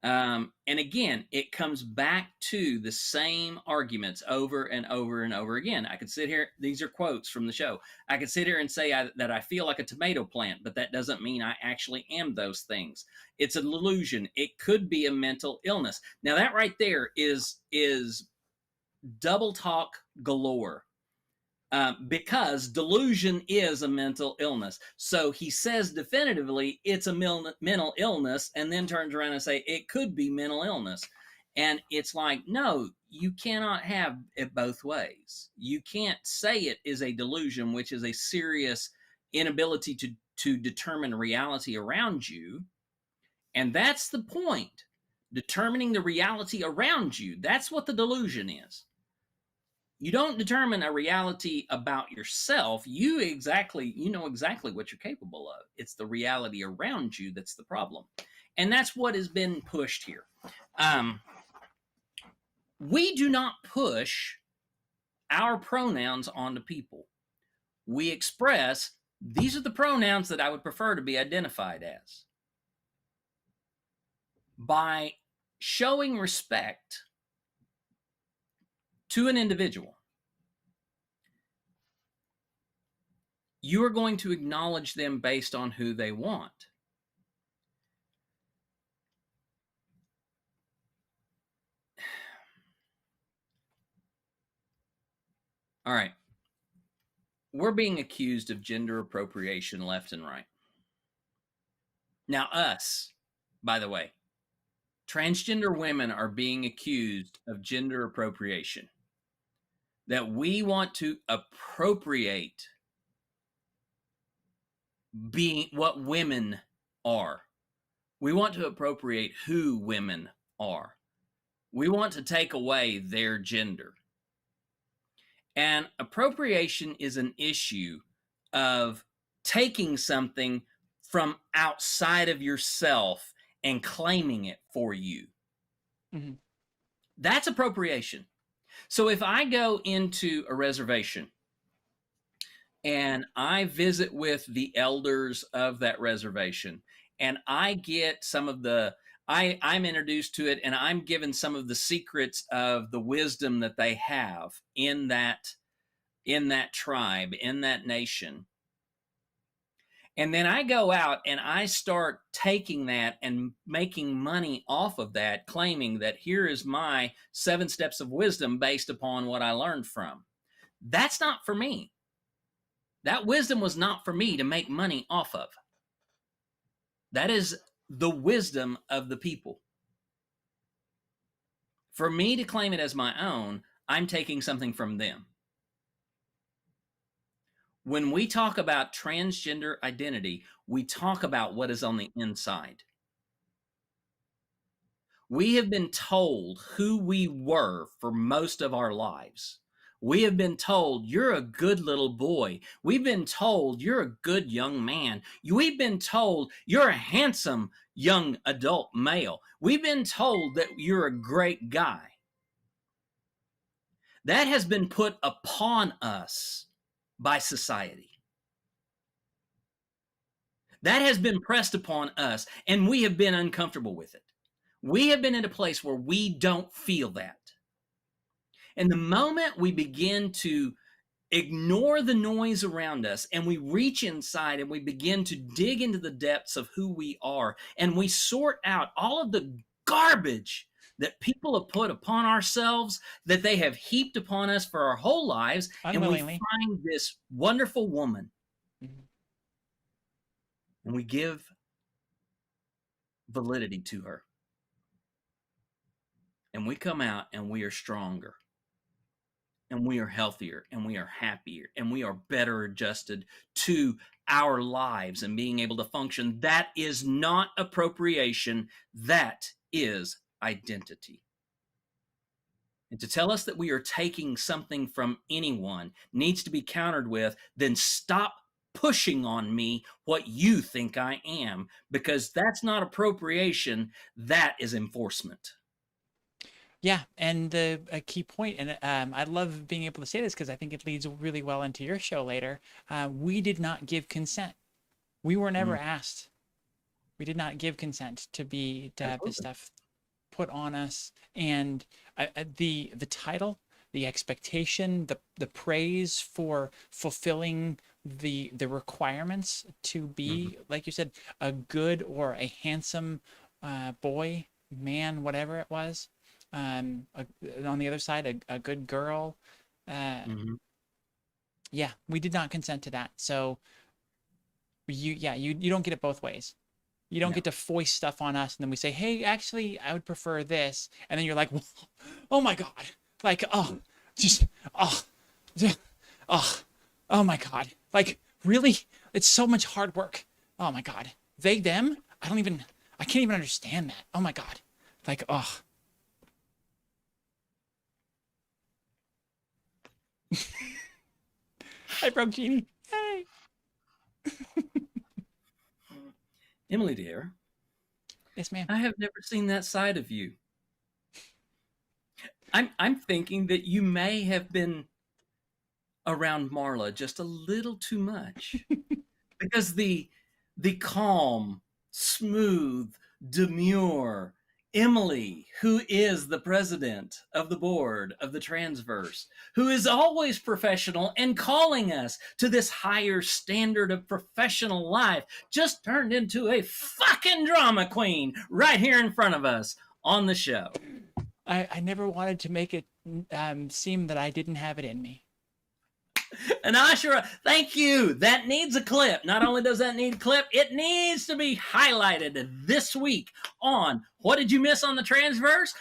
And again, it comes back to the same arguments over and over and over again. I could sit here, these are quotes from the show. I could sit here and say that I feel like a tomato plant, but that doesn't mean I actually am those things. It's an illusion. It could be a mental illness. Now that right there is double talk galore. Because delusion is a mental illness. So he says definitively it's a mental illness, and then turns around and say it could be mental illness. And it's like, no, you cannot have it both ways. You can't say it is a delusion, which is a serious inability to determine reality around you. And that's the point. Determining the reality around you. That's what the delusion is. You don't determine a reality about yourself. You know exactly what you're capable of. It's the reality around you that's the problem. And that's what has been pushed here. We do not push our pronouns onto people. We express, these are the pronouns that I would prefer to be identified as. By showing respect to an individual, you are going to acknowledge them based on who they want. All right. We're being accused of gender appropriation left and right. Now, us, by the way, transgender women are being accused of gender appropriation. That we want to appropriate being what women are. We want to appropriate who women are. We want to take away their gender. And appropriation is an issue of taking something from outside of yourself and claiming it for you. Mm-hmm. That's appropriation. So if I go into a reservation and I visit with the elders of that reservation and I get some of I'm introduced to it and I'm given some of the secrets of the wisdom that they have in that tribe, in that nation. And then I go out and I start taking that and making money off of that, claiming that here is my 7 steps of wisdom based upon what I learned from. That's not for me. That wisdom was not for me to make money off of. That is the wisdom of the people. For me to claim it as my own, I'm taking something from them. When we talk about transgender identity, we talk about what is on the inside. We have been told who we were for most of our lives. We have been told, you're a good little boy. We've been told, you're a good young man. We've been told, you're a handsome young adult male. We've been told that you're a great guy. That has been put upon us by society. That has been pressed upon us, and we have been uncomfortable with it. We have been in a place where we don't feel that. And the moment we begin to ignore the noise around us and we reach inside and we begin to dig into the depths of who we are and we sort out all of the garbage that people have put upon ourselves, that they have heaped upon us for our whole lives, Unwillingly. and we find this wonderful woman, Mm-hmm. and we give validity to her. And we come out and we are stronger, and we are healthier, and we are happier, and we are better adjusted to our lives and being able to function. That is not appropriation. That is identity. And to tell us that we are taking something from anyone needs to be countered with, then stop pushing on me what you think I am, because that's not appropriation. That is enforcement. Yeah, and a key point, and I love being able to say this because I think it leads really well into your show later. We did not give consent. We were never asked. We did not give consent to have this stuff put on us, and the title, the expectation, the praise for fulfilling the requirements to be, like you said, a good or a handsome boy, man, whatever it was. On the other side, a good girl. Yeah, we did not consent to that. So you don't get it both ways. You don't get to foist stuff on us, and then we say, hey, actually, I would prefer this. And then you're like, oh my God. Like, oh, just, oh, oh my God. Like, really? It's so much hard work. Oh my God. They, them? I can't even understand that. Oh my God. Like, oh. I broke Jeannie. Hey. Emily, dear. Yes, ma'am. I have never seen that side of you. I'm thinking that you may have been around Marla just a little too much. Because the calm, smooth, demure Emily, who is the president of the board of the Transverse, who is always professional and calling us to this higher standard of professional life, just turned into a fucking drama queen right here in front of us on the show. I never wanted to make it seem that I didn't have it in me. And Ashura, thank you. That needs a clip. Not only does that need a clip, it needs to be highlighted this week on What Did You Miss on the Transverse?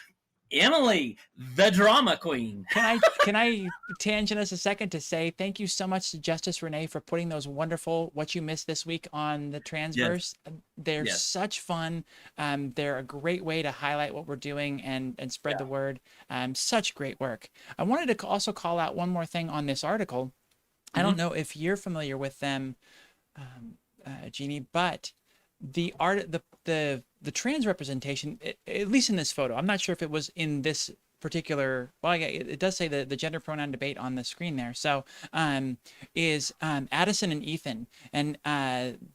Emily, the drama queen. Can I tangent us a second to say thank you so much to Justice Renee for putting those wonderful What You Missed this week on the Transverse. Yes. They're such fun. They're a great way to highlight what we're doing and spread the word. Such great work. I wanted to also call out one more thing on this article. I don't know if you're familiar with them, Jeannie, but the trans representation, at least in this photo, I'm not sure if it was in this particular, well, yeah, it does say the gender pronoun debate on the screen there. So is Addison and Ethan, and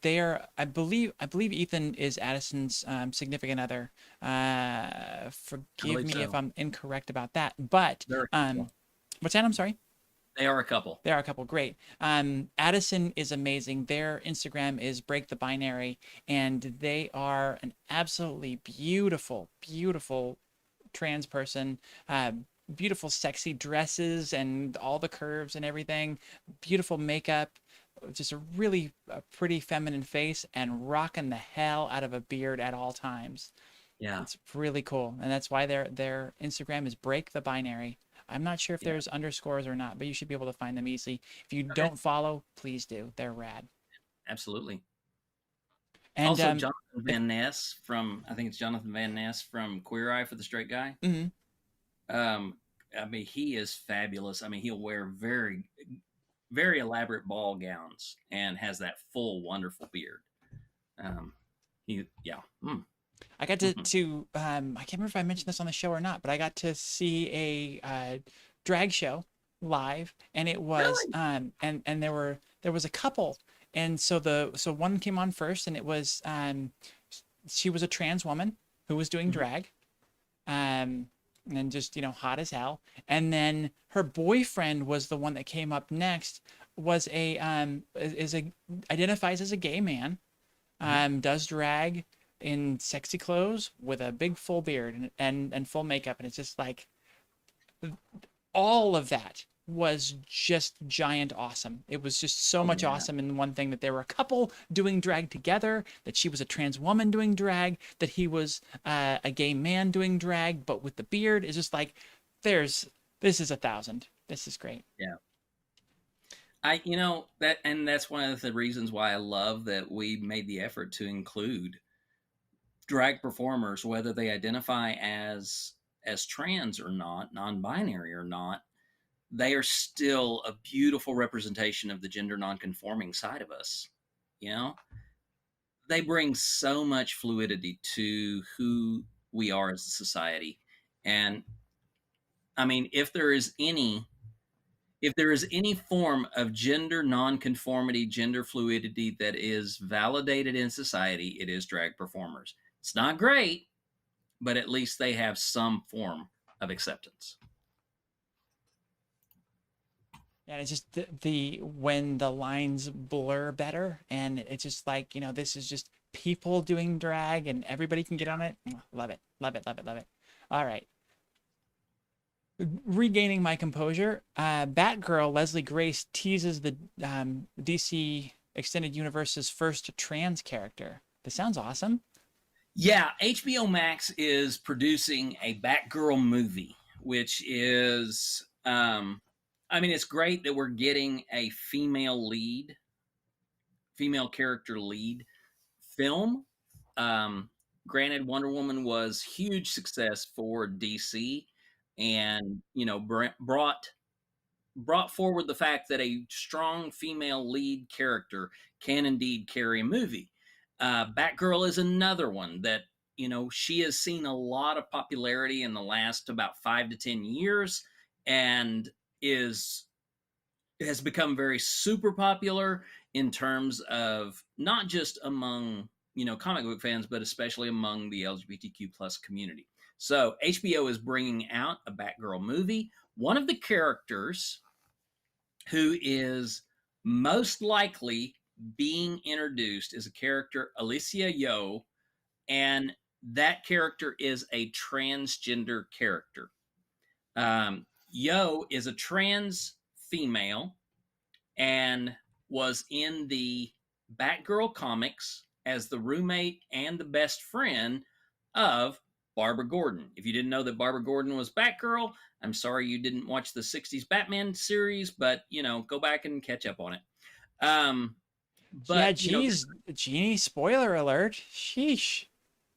they're, I believe Ethan is Addison's significant other. Forgive me if I'm incorrect about that, but what's that? I'm sorry. They are a couple. They are a couple. Great. Addison is amazing. Their Instagram is Break the Binary, and they are an absolutely beautiful, beautiful trans person. Beautiful, sexy dresses and all the curves and everything. Beautiful makeup. just a really pretty feminine face and rocking the hell out of a beard at all times. Yeah. It's really cool, and that's why their Instagram is Break the Binary. I'm not sure if Yeah. there's underscores or not, but you should be able to find them easily. If you Okay. don't follow, please do. They're rad. Absolutely. And Also, Jonathan Van Ness from, I think it's Jonathan Van Ness from Queer Eye for the Straight Guy. mhm. I mean, he is fabulous. I mean, he'll wear very, very elaborate ball gowns and has that full, wonderful beard. Yeah. I got to I can't remember if I mentioned this on the show or not, but I got to see a drag show live, and it was Really? and there was a couple, and so one came on first, and it was she was a trans woman who was doing Mhm. drag, and just hot as hell, and then her boyfriend was the one that came up next, was a identifies as a gay man, does drag in sexy clothes with a big full beard and full makeup, and it's just like all of that was just giant awesome. It was just so Oh, much yeah. awesome in one thing, that there were a couple doing drag together, that she was a trans woman doing drag, that he was a gay man doing drag, but with the beard. It's just like this is 1,000. This is great. Yeah. That's one of the reasons why I love that we made the effort to include drag performers, whether they identify as trans or not, non-binary or not. They are still a beautiful representation of the gender nonconforming side of us. You know, they bring so much fluidity to who we are as a society. And I mean, if there is any form of gender nonconformity, gender fluidity that is validated in society, it is drag performers. It's not great, but at least they have some form of acceptance. And it's just the when the lines blur better, and it's just like, this is just people doing drag and everybody can get on it. Love it. Love it. Love it. Love it. All right. Regaining my composure, Batgirl Leslie Grace teases the DC Extended Universe's first trans character. This sounds awesome. Yeah, HBO Max is producing a Batgirl movie, which is, I mean, it's great that we're getting a female character lead film. Granted, Wonder Woman was huge success for DC, and brought forward the fact that a strong female lead character can indeed carry a movie. Batgirl is another one that she has seen a lot of popularity in the last about 5 to 10 years, and is has become very super popular in terms of not just among comic book fans, but especially among the LGBTQ plus community. So HBO is bringing out a Batgirl movie. One of the characters who is most likely being introduced is a character, Alicia Yo, and that character is a transgender character. Yo is a trans female and was in the Batgirl comics as the roommate and the best friend of Barbara Gordon. If you didn't know that Barbara Gordon was Batgirl, I'm sorry you didn't watch the 60s Batman series, but go back and catch up on it. Yeah, But geez, Genie, spoiler alert. Sheesh.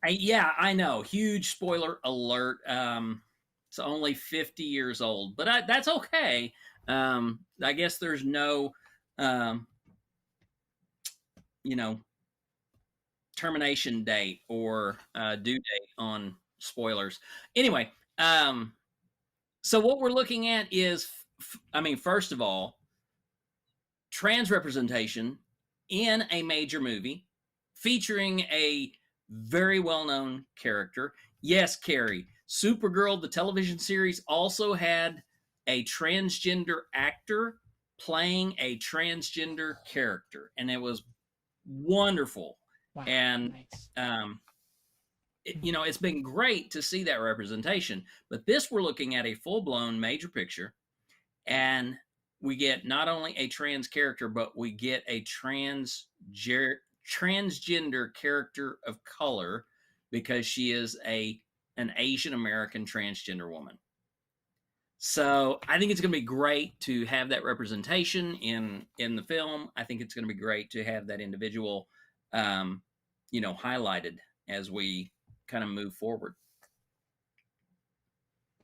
I know, huge spoiler alert. It's only 50 years old, but that's okay. I guess there's no you know termination date or due date on spoilers. Anyway, so what we're looking at is, first of all, trans representation in a major movie featuring a very well-known character. Yes, Carrie, Supergirl, the television series, also had a transgender actor playing a transgender character, and it was wonderful. Wow. And Nice. it's been great to see that representation. But this, we're looking at a full-blown major picture, and we get not only a trans character, but we get a transgender character of color because she is an Asian American transgender woman. So I think it's going to be great to have that representation in the film. I think it's going to be great to have that individual, highlighted as we kind of move forward.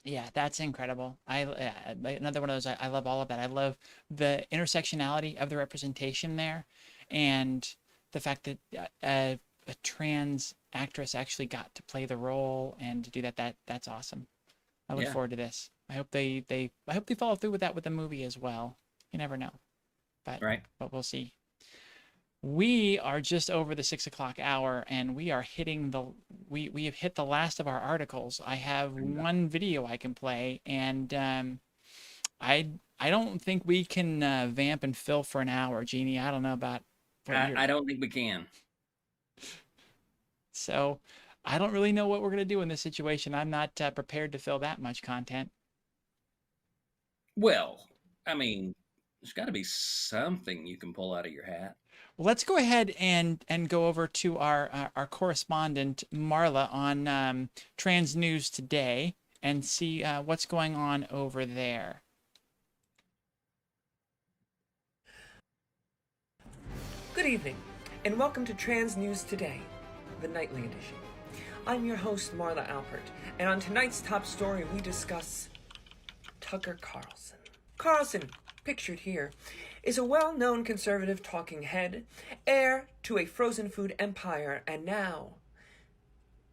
Yeah, that's incredible. Another one of those. I love all of that. I love the intersectionality of the representation there, and the fact that a trans actress actually got to play the role and to do that. That's awesome. I look forward to this. I hope they follow through with that with the movie as well. You never know, but we'll see. We are just over the 6 o'clock hour, and we are hitting we have hit the last of our articles. I have one video I can play, and I don't think we can vamp and fill for an hour, Jeannie. I don't know about. I don't think we can. So I don't really know what we're gonna do in this situation. I'm not prepared to fill that much content. Well, I mean, there's got to be something you can pull out of your hat. Well, let's go ahead and go over to our correspondent Marla on Trans News Today and see what's going on over there. Good evening, and welcome to Trans News Today, the nightly edition. I'm your host, Marla Alpert, and on tonight's top story, we discuss Tucker Carlson. Carlson, pictured here, is a well-known conservative talking head, heir to a frozen food empire, and now,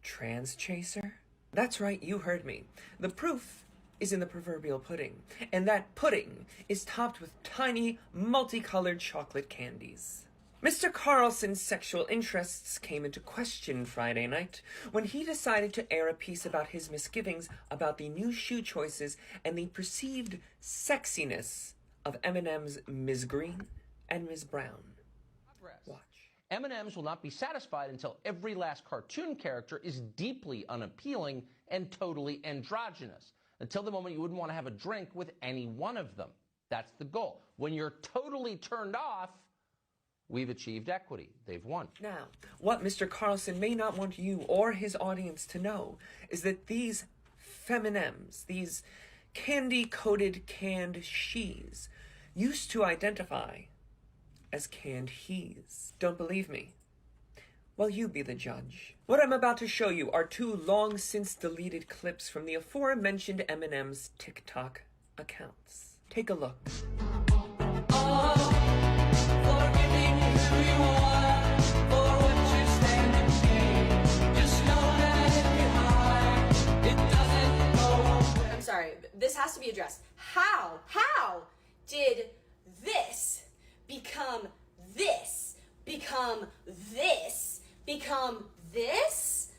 trans chaser? That's right, you heard me. The proof is in the proverbial pudding, and that pudding is topped with tiny, multicolored chocolate candies. Mr. Carlson's sexual interests came into question Friday night when he decided to air a piece about his misgivings about the new shoe choices and the perceived sexiness of M&M's Ms. Green and Ms. Brown. Watch. M&M's will not be satisfied until every last cartoon character is deeply unappealing and totally androgynous. Until the moment you wouldn't want to have a drink with any one of them. That's the goal. When you're totally turned off, we've achieved equity. They've won. Now, what Mr. Carlson may not want you or his audience to know is that these feminems, these candy-coated canned she's, used to identify as canned he's. Don't believe me? Well, you be the judge. What I'm about to show you are two long-since deleted clips from the aforementioned M&M's TikTok accounts. Take a look. I'm sorry, this has to be addressed. How did this become this? Become this? Become this?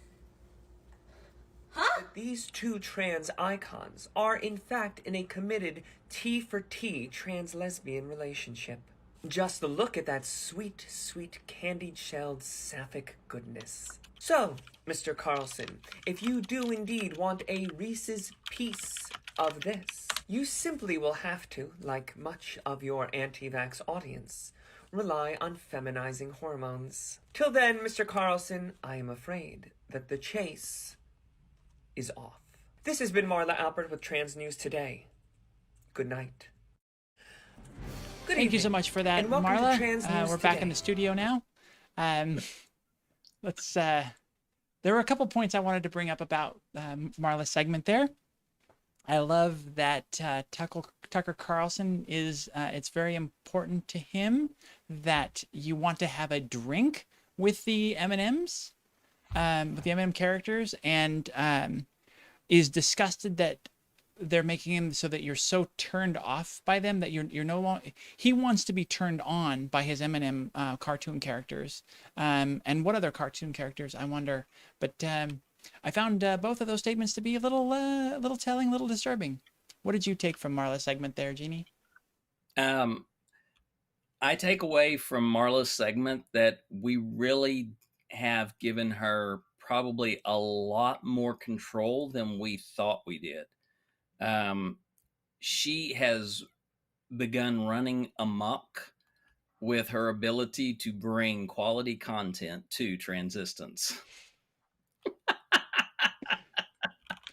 Huh? These two trans icons are in fact in a committed T for T trans-lesbian relationship. Just look at that sweet, sweet candied-shelled sapphic goodness. So, Mr. Carlson, if you do indeed want a Reese's piece of this, you simply will have to, like much of your anti-vax audience, rely on feminizing hormones. Till then, Mr. Carlson, I am afraid that the chase is off. This has been Marla Alpert with Trans News Today. Good night. Thank you so much for that, Marla. We're back in the studio now. Let's. There were a couple points I wanted to bring up about Marla's segment there. I love that Tucker Carlson is. It's very important to him that you want to have a drink with the M&Ms, with the M&M characters, and is disgusted that they're making him so that you're so turned off by them that you're no longer. He wants to be turned on by his M&M cartoon characters, and what other cartoon characters, I wonder. But I found both of those statements to be a little telling, a little disturbing. What did you take from Marla's segment there, Jeannie? I take away from Marla's segment that we really have given her probably a lot more control than we thought we did. She has begun running amok with her ability to bring quality content to Transistance.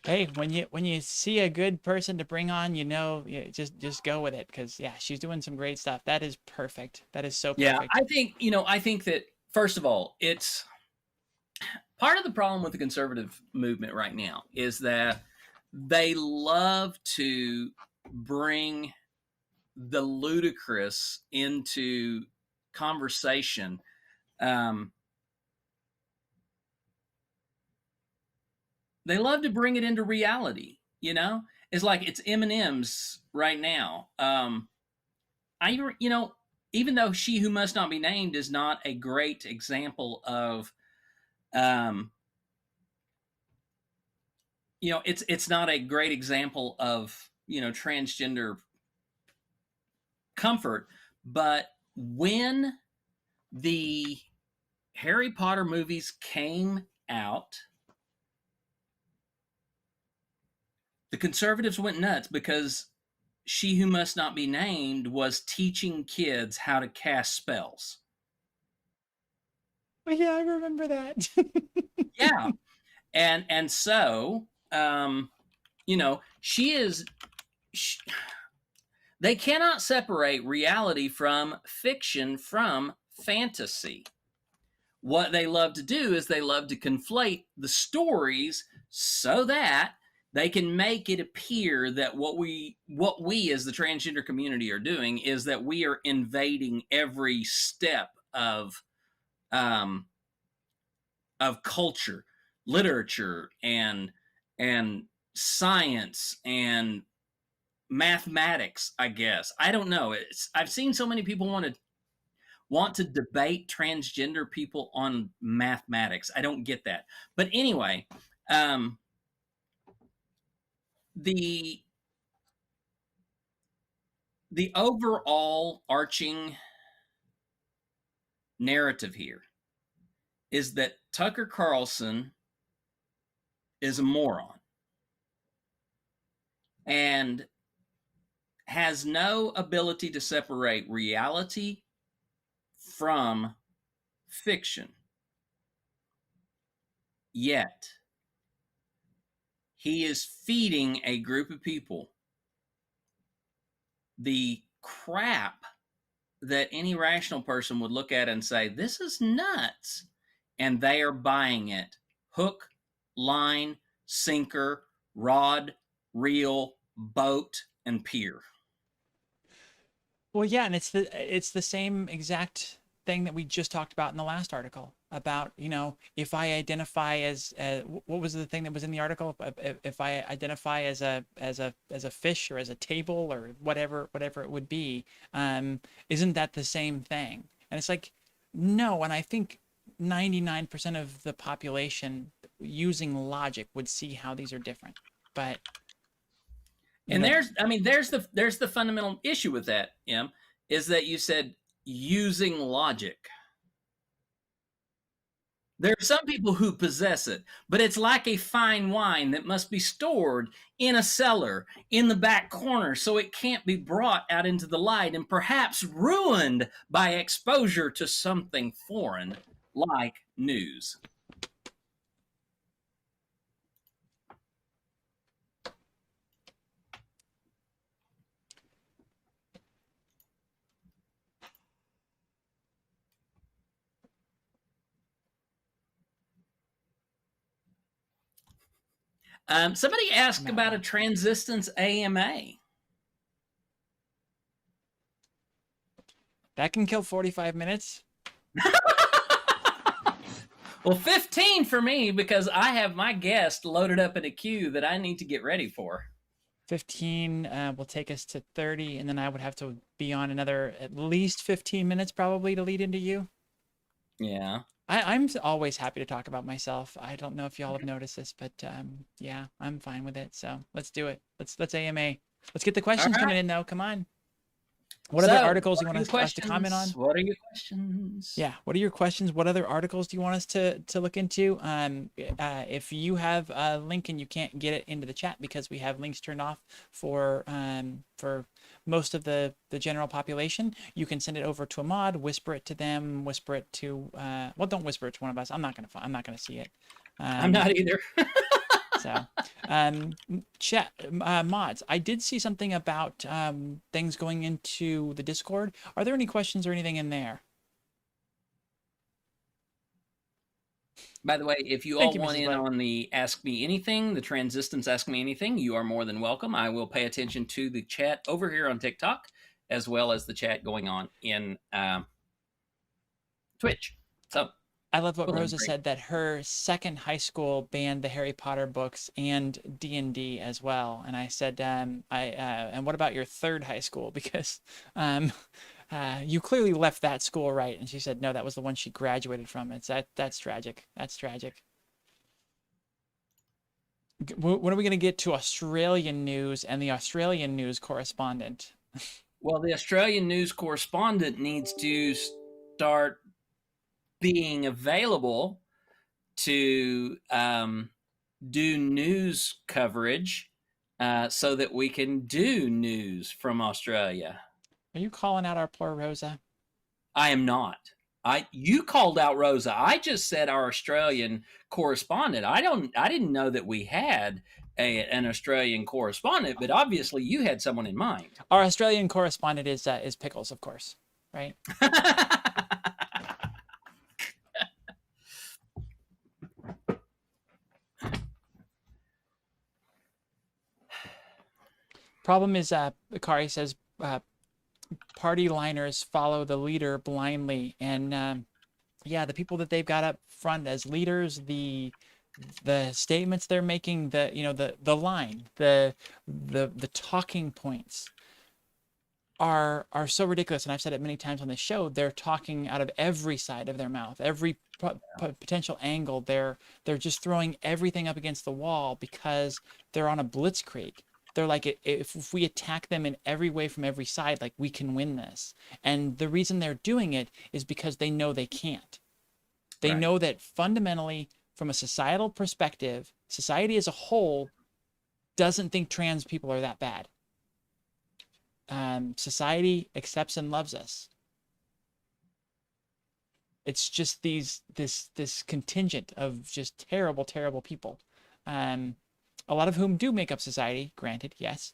Hey, when you see a good person to bring on, just go with it, because yeah, she's doing some great stuff. That is perfect. That is so Yeah, perfect. I think that first of all, it's part of the problem with the conservative movement right now is that they love to bring the ludicrous into conversation. They love to bring it into reality. It's like it's M&M's right now. Even though She Who Must Not Be Named is not a great example of, it's not a great example of transgender comfort, but when the Harry Potter movies came out, the conservatives went nuts because She Who Must Not Be Named was teaching kids how to cast spells. Oh, yeah, I remember that. Yeah. And so, they cannot separate reality from fiction from fantasy. What they love to do is they love to conflate the stories so that they can make it appear that what we as the transgender community are doing is that we are invading every step of culture, literature, and science and mathematics. I guess I don't know. I've seen so many people want to debate transgender people on mathematics. I don't get that. But anyway, the overall arching narrative here is that Tucker Carlson is a moron and has no ability to separate reality from fiction. Yet, he is feeding a group of people the crap that any rational person would look at and say, this is nuts. And they are buying it. Hook, line, sinker, rod, reel, boat, and pier. Well, yeah, and it's the same exact thing that we just talked about in the last article about, if I identify as what was the thing that was in the article? If I identify as a fish or as a table or whatever it would be, isn't that the same thing? And it's like, no. And I think 99% of the population using logic would see how these are different. But and there's the fundamental issue with that, Em, is that you said using logic. There are some people who possess it, but it's like a fine wine that must be stored in a cellar in the back corner so it can't be brought out into the light and perhaps ruined by exposure to something foreign like news. Somebody asked about a Transistance AMA. That can kill 45 minutes. Well, 15 for me because I have my guest loaded up in a queue that I need to get ready for. 15 will take us to 30, and then I would have to be on another at least 15 minutes probably to lead into you. Yeah. I'm always happy to talk about myself. I don't know if y'all have noticed this, but yeah, I'm fine with it. So let's do it. Let's AMA. Let's get the questions coming in though. Come on. What other articles do you want us to comment on? What are your questions? Yeah. What are your questions? What other articles do you want us to look into? If you have a link and you can't get it into the chat because we have links turned off for most of the general population, you can send it over to a mod, whisper it to them, whisper it to well, don't whisper it to one of us. I'm not gonna see it. I'm not either. So, chat mods. I did see something about things going into the Discord. Are there any questions or anything in there? By the way, if you Thank all you, want Mrs. in Bud. on the Ask Me Anything, the Transistance Ask Me Anything, you are more than welcome. I will pay attention to the chat over here on TikTok, as well as the chat going on in Twitch. So I love what Well, Rosa great. said, that her second high school banned the Harry Potter books and D&D as well. And I said, and what about your third high school? Because you clearly left that school, right? And she said, no, that was the one she graduated from. That's tragic. That's tragic. When are we going to get to Australian news and the Australian news correspondent? Well, the Australian news correspondent needs to start being available to do news coverage so that we can do news from Australia. Are you calling out our poor Rosa? I am not. You called out Rosa. I just said our Australian correspondent. I didn't know that we had an Australian correspondent, but obviously you had someone in mind. Our Australian correspondent is Pickles, of course, right? Problem is, Kari says, party liners follow the leader blindly, and yeah, the people that they've got up front as leaders, the statements they're making, the line, the talking points are so ridiculous. And I've said it many times on this show. They're talking out of every side of their mouth, every potential angle. They're just throwing everything up against the wall because they're on a blitzkrieg. They're like, if we attack them in every way from every side, like, we can win this. And the reason they're doing it is because they know they can't. They know that fundamentally, from a societal perspective, society as a whole doesn't think trans people are that bad. Society accepts and loves us. It's just this contingent of just terrible, terrible people. A lot of whom do make up society, granted, yes.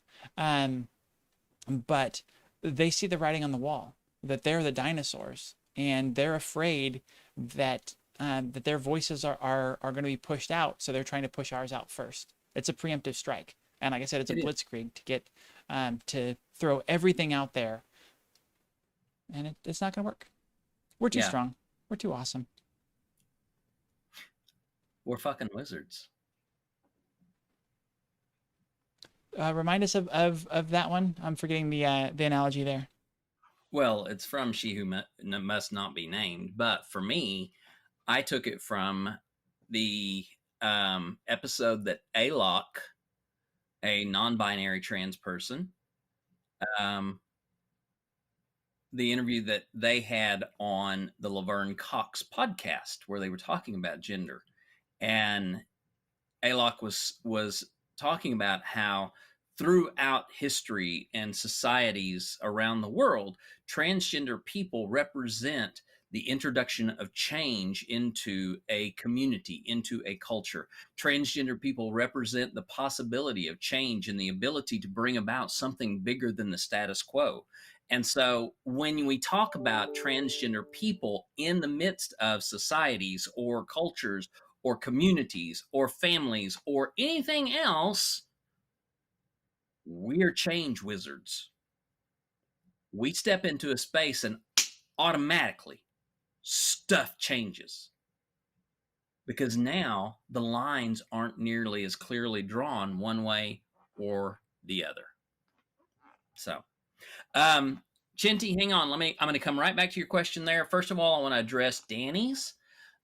But they see the writing on the wall, that they're the dinosaurs, and they're afraid that that their voices are going to be pushed out, so they're trying to push ours out first. It's a preemptive strike. And like I said, it's a blitzkrieg to get to throw everything out there. And it's not going to work. We're too strong. We're too awesome. We're fucking wizards. Remind us of that one. I'm forgetting the analogy there. Well, it's from She Who Must Not Be Named. But for me, I took it from the episode that Alok, a non-binary trans person, the interview that they had on the Laverne Cox podcast where they were talking about gender. And Alok was talking about how throughout history and societies around the world, transgender people represent the introduction of change into a community, into a culture. Transgender people represent the possibility of change and the ability to bring about something bigger than the status quo. And so when we talk about transgender people in the midst of societies or cultures or communities or families or anything else, we're change wizards. We step into a space and automatically stuff changes, because now the lines aren't nearly as clearly drawn one way or the other. So, Chinty, hang on. I'm going to come right back to your question there. First of all, I want to address Danny's.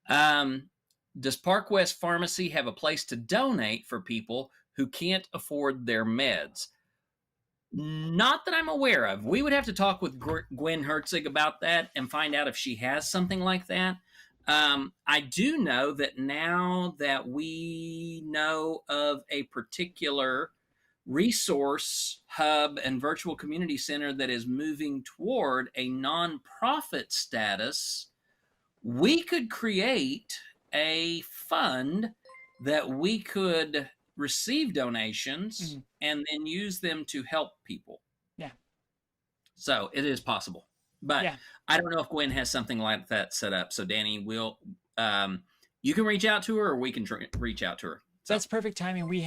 Does Park West Pharmacy have a place to donate for people who can't afford their meds? Not that I'm aware of. We would have to talk with Gwen Herzig about that and find out if she has something like that. I do know that now that we know of a particular resource hub and virtual community center that is moving toward a nonprofit status, we could create a fund that we could receive donations and then use them to help people. Yeah. So it is possible. But Yeah. I don't know if Gwen has something like that set up. So Danny, you can reach out to her, or we can reach out to her. So that's perfect timing. We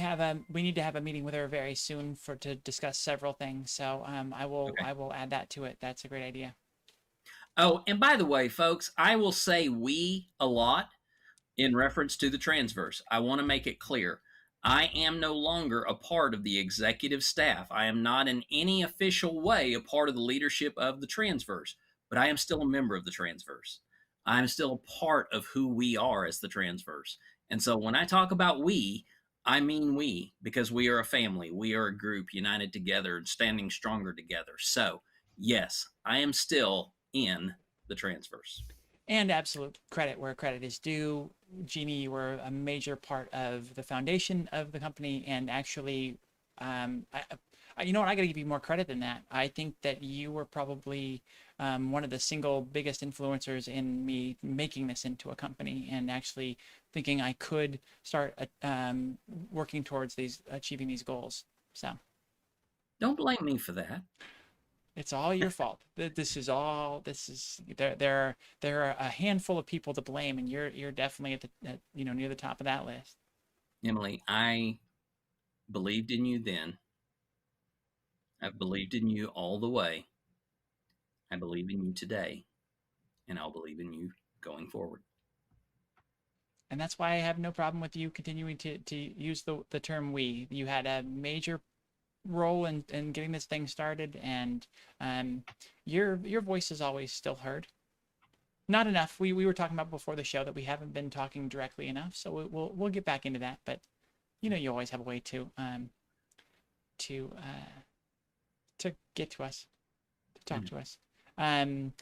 need to have a meeting with her very soon to discuss several things. So I will add that to it. That's a great idea. Oh, and by the way, folks, I will say we a lot in reference to the Transverse. I want to make it clear. I am no longer a part of the executive staff. I am not in any official way a part of the leadership of the Transverse, but I am still a member of the Transverse. I'm still a part of who we are as the Transverse. And so when I talk about we, I mean we, because we are a family. We are a group united together and standing stronger together. So yes, I am still in the Transverse. And absolute credit where credit is due. Jeannie, you were a major part of the foundation of the company, and actually, you know what? I got to give you more credit than that. I think that you were probably one of the single biggest influencers in me making this into a company and actually thinking I could start working towards achieving these goals. So, don't blame me for that. It's all your fault. There are a handful of people to blame, and you're definitely near the top of that list. Emily, I believed in you then. I've believed in you all the way. I believe in you today, and I'll believe in you going forward. And that's why I have no problem with you continuing to use the term we. You had a major role in getting this thing started, and your voice is always still heard. Not enough. We were talking about before the show that we haven't been talking directly enough, so we'll get back into that. But you always have a way to get to us, to talk to us. Brianna,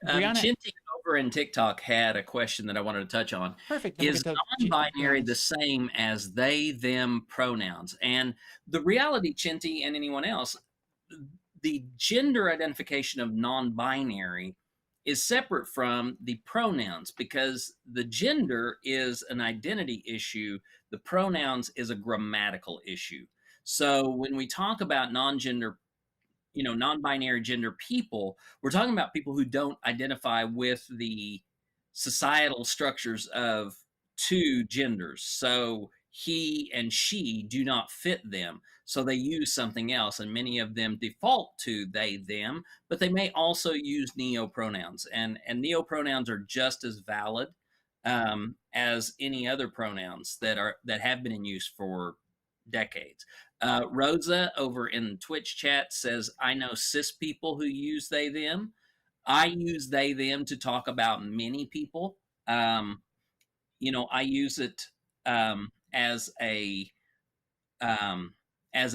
Chinty over in TikTok had a question that I wanted to touch on. Perfect. Is non-binary the same as they, them pronouns? And the reality, Chinty, and anyone else, the gender identification of non-binary is separate from the pronouns, because the gender is an identity issue. The pronouns is a grammatical issue. So when we talk about non-binary gender people, we're talking about people who don't identify with the societal structures of two genders. So he and she do not fit them. So they use something else, and many of them default to they, them, but they may also use neopronouns. And neopronouns are just as valid as any other pronouns that have been in use for decades. Rosa over in Twitch chat says, I know cis people who use they, them. I use they, them to talk about many people. I use it as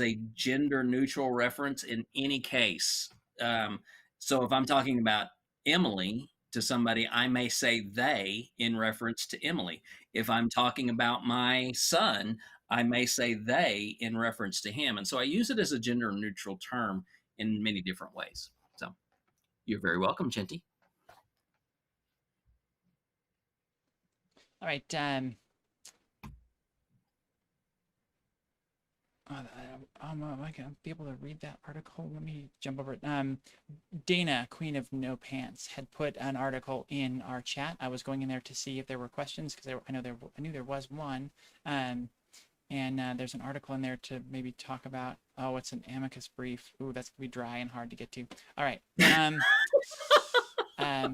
a gender neutral reference in any case. So if I'm talking about Emily to somebody, I may say they in reference to Emily. If I'm talking about my son, I may say they in reference to him. And so I use it as a gender neutral term in many different ways. So you're very welcome, Chinty. All right. Am I gonna be able to read that article? Let me jump over it. Dana, Queen of No Pants, had put an article in our chat. I was going in there to see if there were questions because I knew there was one. And there's an article in there to maybe talk about. Oh, it's an amicus brief. Ooh, that's gonna be dry and hard to get to. All right.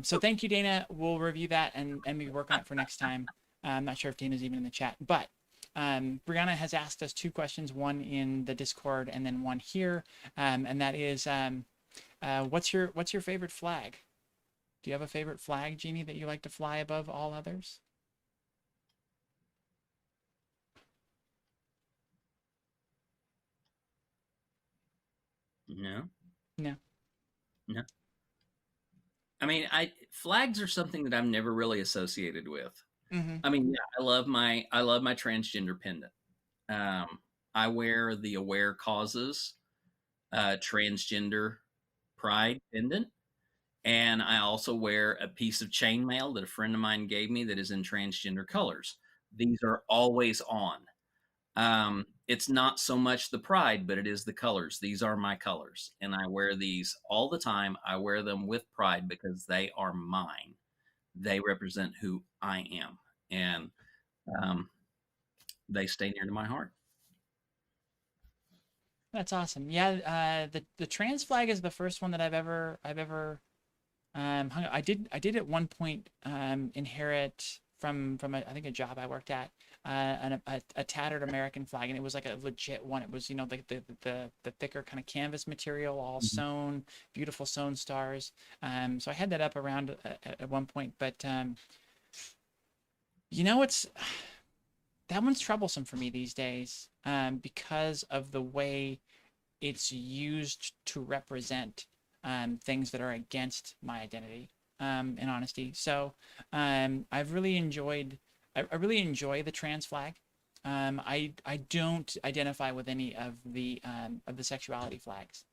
So thank you, Dana. We'll review that and maybe work on it for next time. I'm not sure if Dana's even in the chat, but Brianna has asked us two questions, one in the Discord and then one here, and that is, what's your favorite flag? Do you have a favorite flag, Jeannie, that you like to fly above all others? No. I mean, flags are something that I've never really associated with. Mm-hmm. I mean, yeah, I love my transgender pendant. I wear the Aware Causes transgender pride pendant. And I also wear a piece of chainmail that a friend of mine gave me that is in transgender colors. These are always on. It's not so much the pride, but it is the colors. These are my colors, and I wear these all the time. I wear them with pride because they are mine. They represent who I am, and um, they stay near to my heart. That's awesome. Yeah, the trans flag is the first one that I've ever hung. I did at one point inherit from I think a job I worked at a tattered American flag, and it was like a legit one. It was, you know, like the thicker kind of canvas material, all sewn, beautiful sewn stars. So I had that up around at one point, but you know, that one's troublesome for me these days because of the way it's used to represent things that are against my identity, in honesty. So I've really enjoyed. I really enjoy the trans flag. I don't identify with any of the sexuality flags.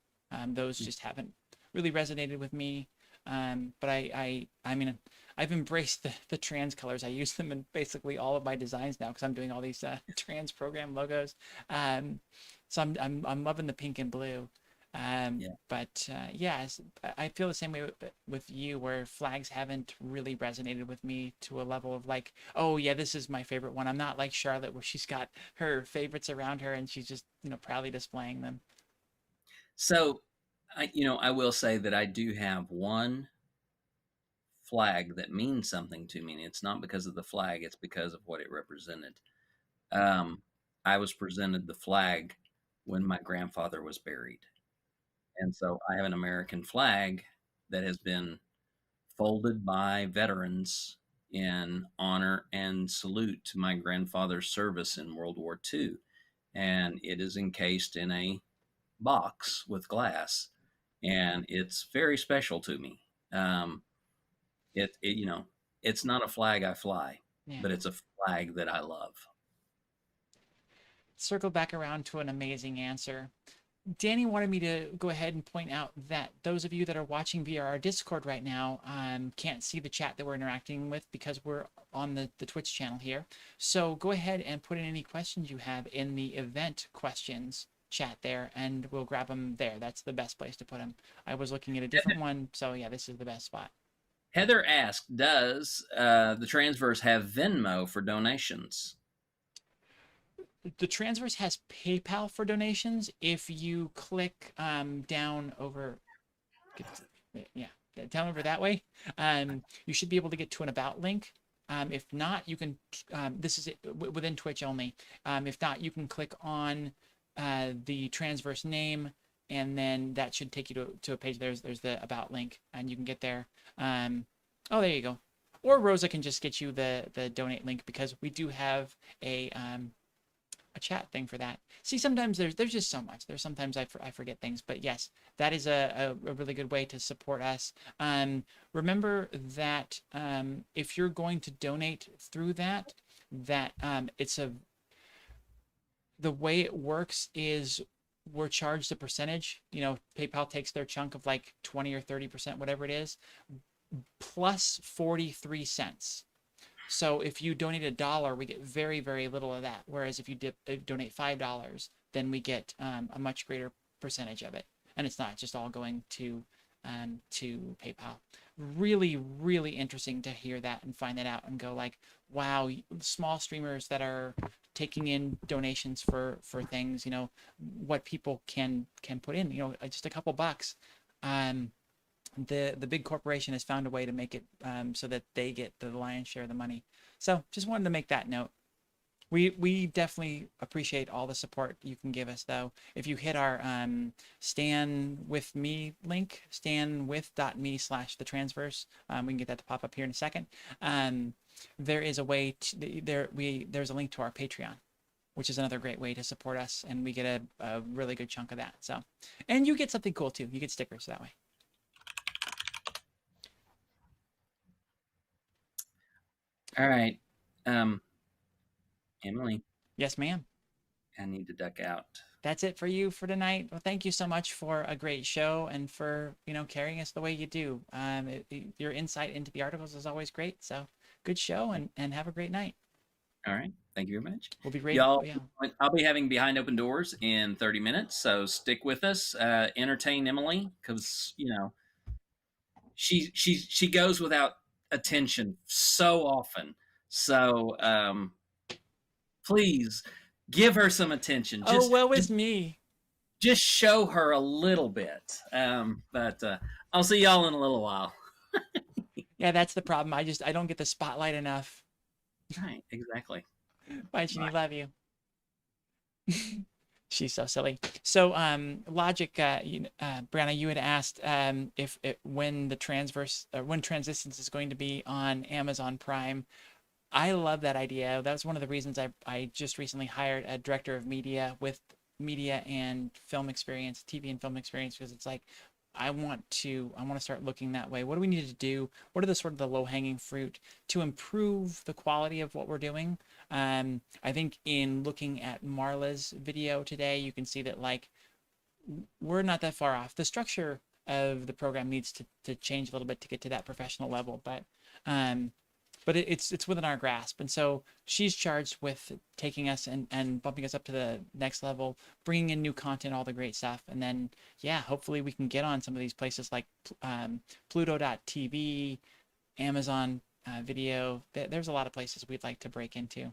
Those just haven't really resonated with me. But I mean, I've embraced the trans colors. I use them in basically all of my designs now because I'm doing all these trans program logos. So I'm loving the pink and blue. But yes, I feel the same way with you, where flags haven't really resonated with me to a level of like, oh yeah, this is my favorite one. I'm not like Charlotte, where she's got her favorites around her and she's just, you know, proudly displaying them. So, I will say that I do have one flag that means something to me, and it's not because of the flag; it's because of what it represented. I was presented the flag when my grandfather was buried. And so I have an American flag that has been folded by veterans in honor and salute to my grandfather's service in World War II. And it is encased in a box with glass, and it's very special to me. It's not a flag I fly, Yeah. but it's a flag that I love. Circle back around to an amazing answer. Danny wanted me to go ahead and point out that those of you that are watching via our Discord right now can't see the chat that we're interacting with because we're on the Twitch channel here. So go ahead and put in any questions you have in the event questions chat there, and we'll grab them there. That's the best place to put them. I was looking at a different one, so yeah, this is the best spot. Heather asked, does the Transverse have Venmo for donations? The Transverse has PayPal for donations. If you click down over, down over that way, you should be able to get to an About link. If not, you can, this is within Twitch only. If not, you can click on the Transverse name, and then that should take you to a page. There's the About link, and you can get there. Oh, there you go. Or Rosa can just get you the donate link, because we do have a chat thing for that. See, sometimes there's just so much. There's sometimes I forget things, but yes, that is a really good way to support us. Remember that if you're going to donate through that the way it works is we're charged a percentage. You know, PayPal takes their chunk of like 20 or 30%, whatever it is, plus 43 cents. So if you donate $1, we get very, very little of that. Whereas if you donate $5, then we get a much greater percentage of it. And it's not just all going to PayPal. Really, really interesting to hear that and find that out and go like, wow, small streamers that are taking in donations for things, you know, what people can put in, you know, just a couple bucks. The big corporation has found a way to make it so that they get the lion's share of the money. So just wanted to make that note. We definitely appreciate all the support you can give us, though. If you hit our Stand With Me link, standwith.me/the Transverse, we can get that to pop up here in a second. There is a way to, there's a link to our Patreon, which is another great way to support us, and we get a really good chunk of that. So, and you get something cool too. You get stickers that way. All right. Emily. Yes, ma'am. I need to duck out. That's it for you for tonight. Well, thank you so much for a great show and for, carrying us the way you do. Your insight into the articles is always great. So good show and have a great night. All right. Thank you very much. We'll be ready. Y'all, Yeah. I'll be having Behind Open Doors in 30 minutes. So stick with us. Entertain Emily because, she goes without attention so often. So please give her some attention. It's me. Just show her a little bit. But I'll see y'all in a little while. Yeah, that's the problem. I don't get the spotlight enough. Right, exactly. Bye, Jeannie. Love you. She's so silly. So, Logic, Brianna, you had asked when Transistance is going to be on Amazon Prime. I love that idea. That was one of the reasons I just recently hired a director of media with media and film experience, TV and film experience, because it's like I want to start looking that way. What do we need to do? What are the sort of the low-hanging fruit to improve the quality of what we're doing? I think in looking at Marla's video today, you can see that like we're not that far off. The structure of the program needs to change a little bit to get to that professional level, but it's within our grasp. And so she's charged with taking us and bumping us up to the next level, bringing in new content, all the great stuff. And then, yeah, hopefully we can get on some of these places like Pluto.tv, Amazon Video. There's a lot of places we'd like to break into.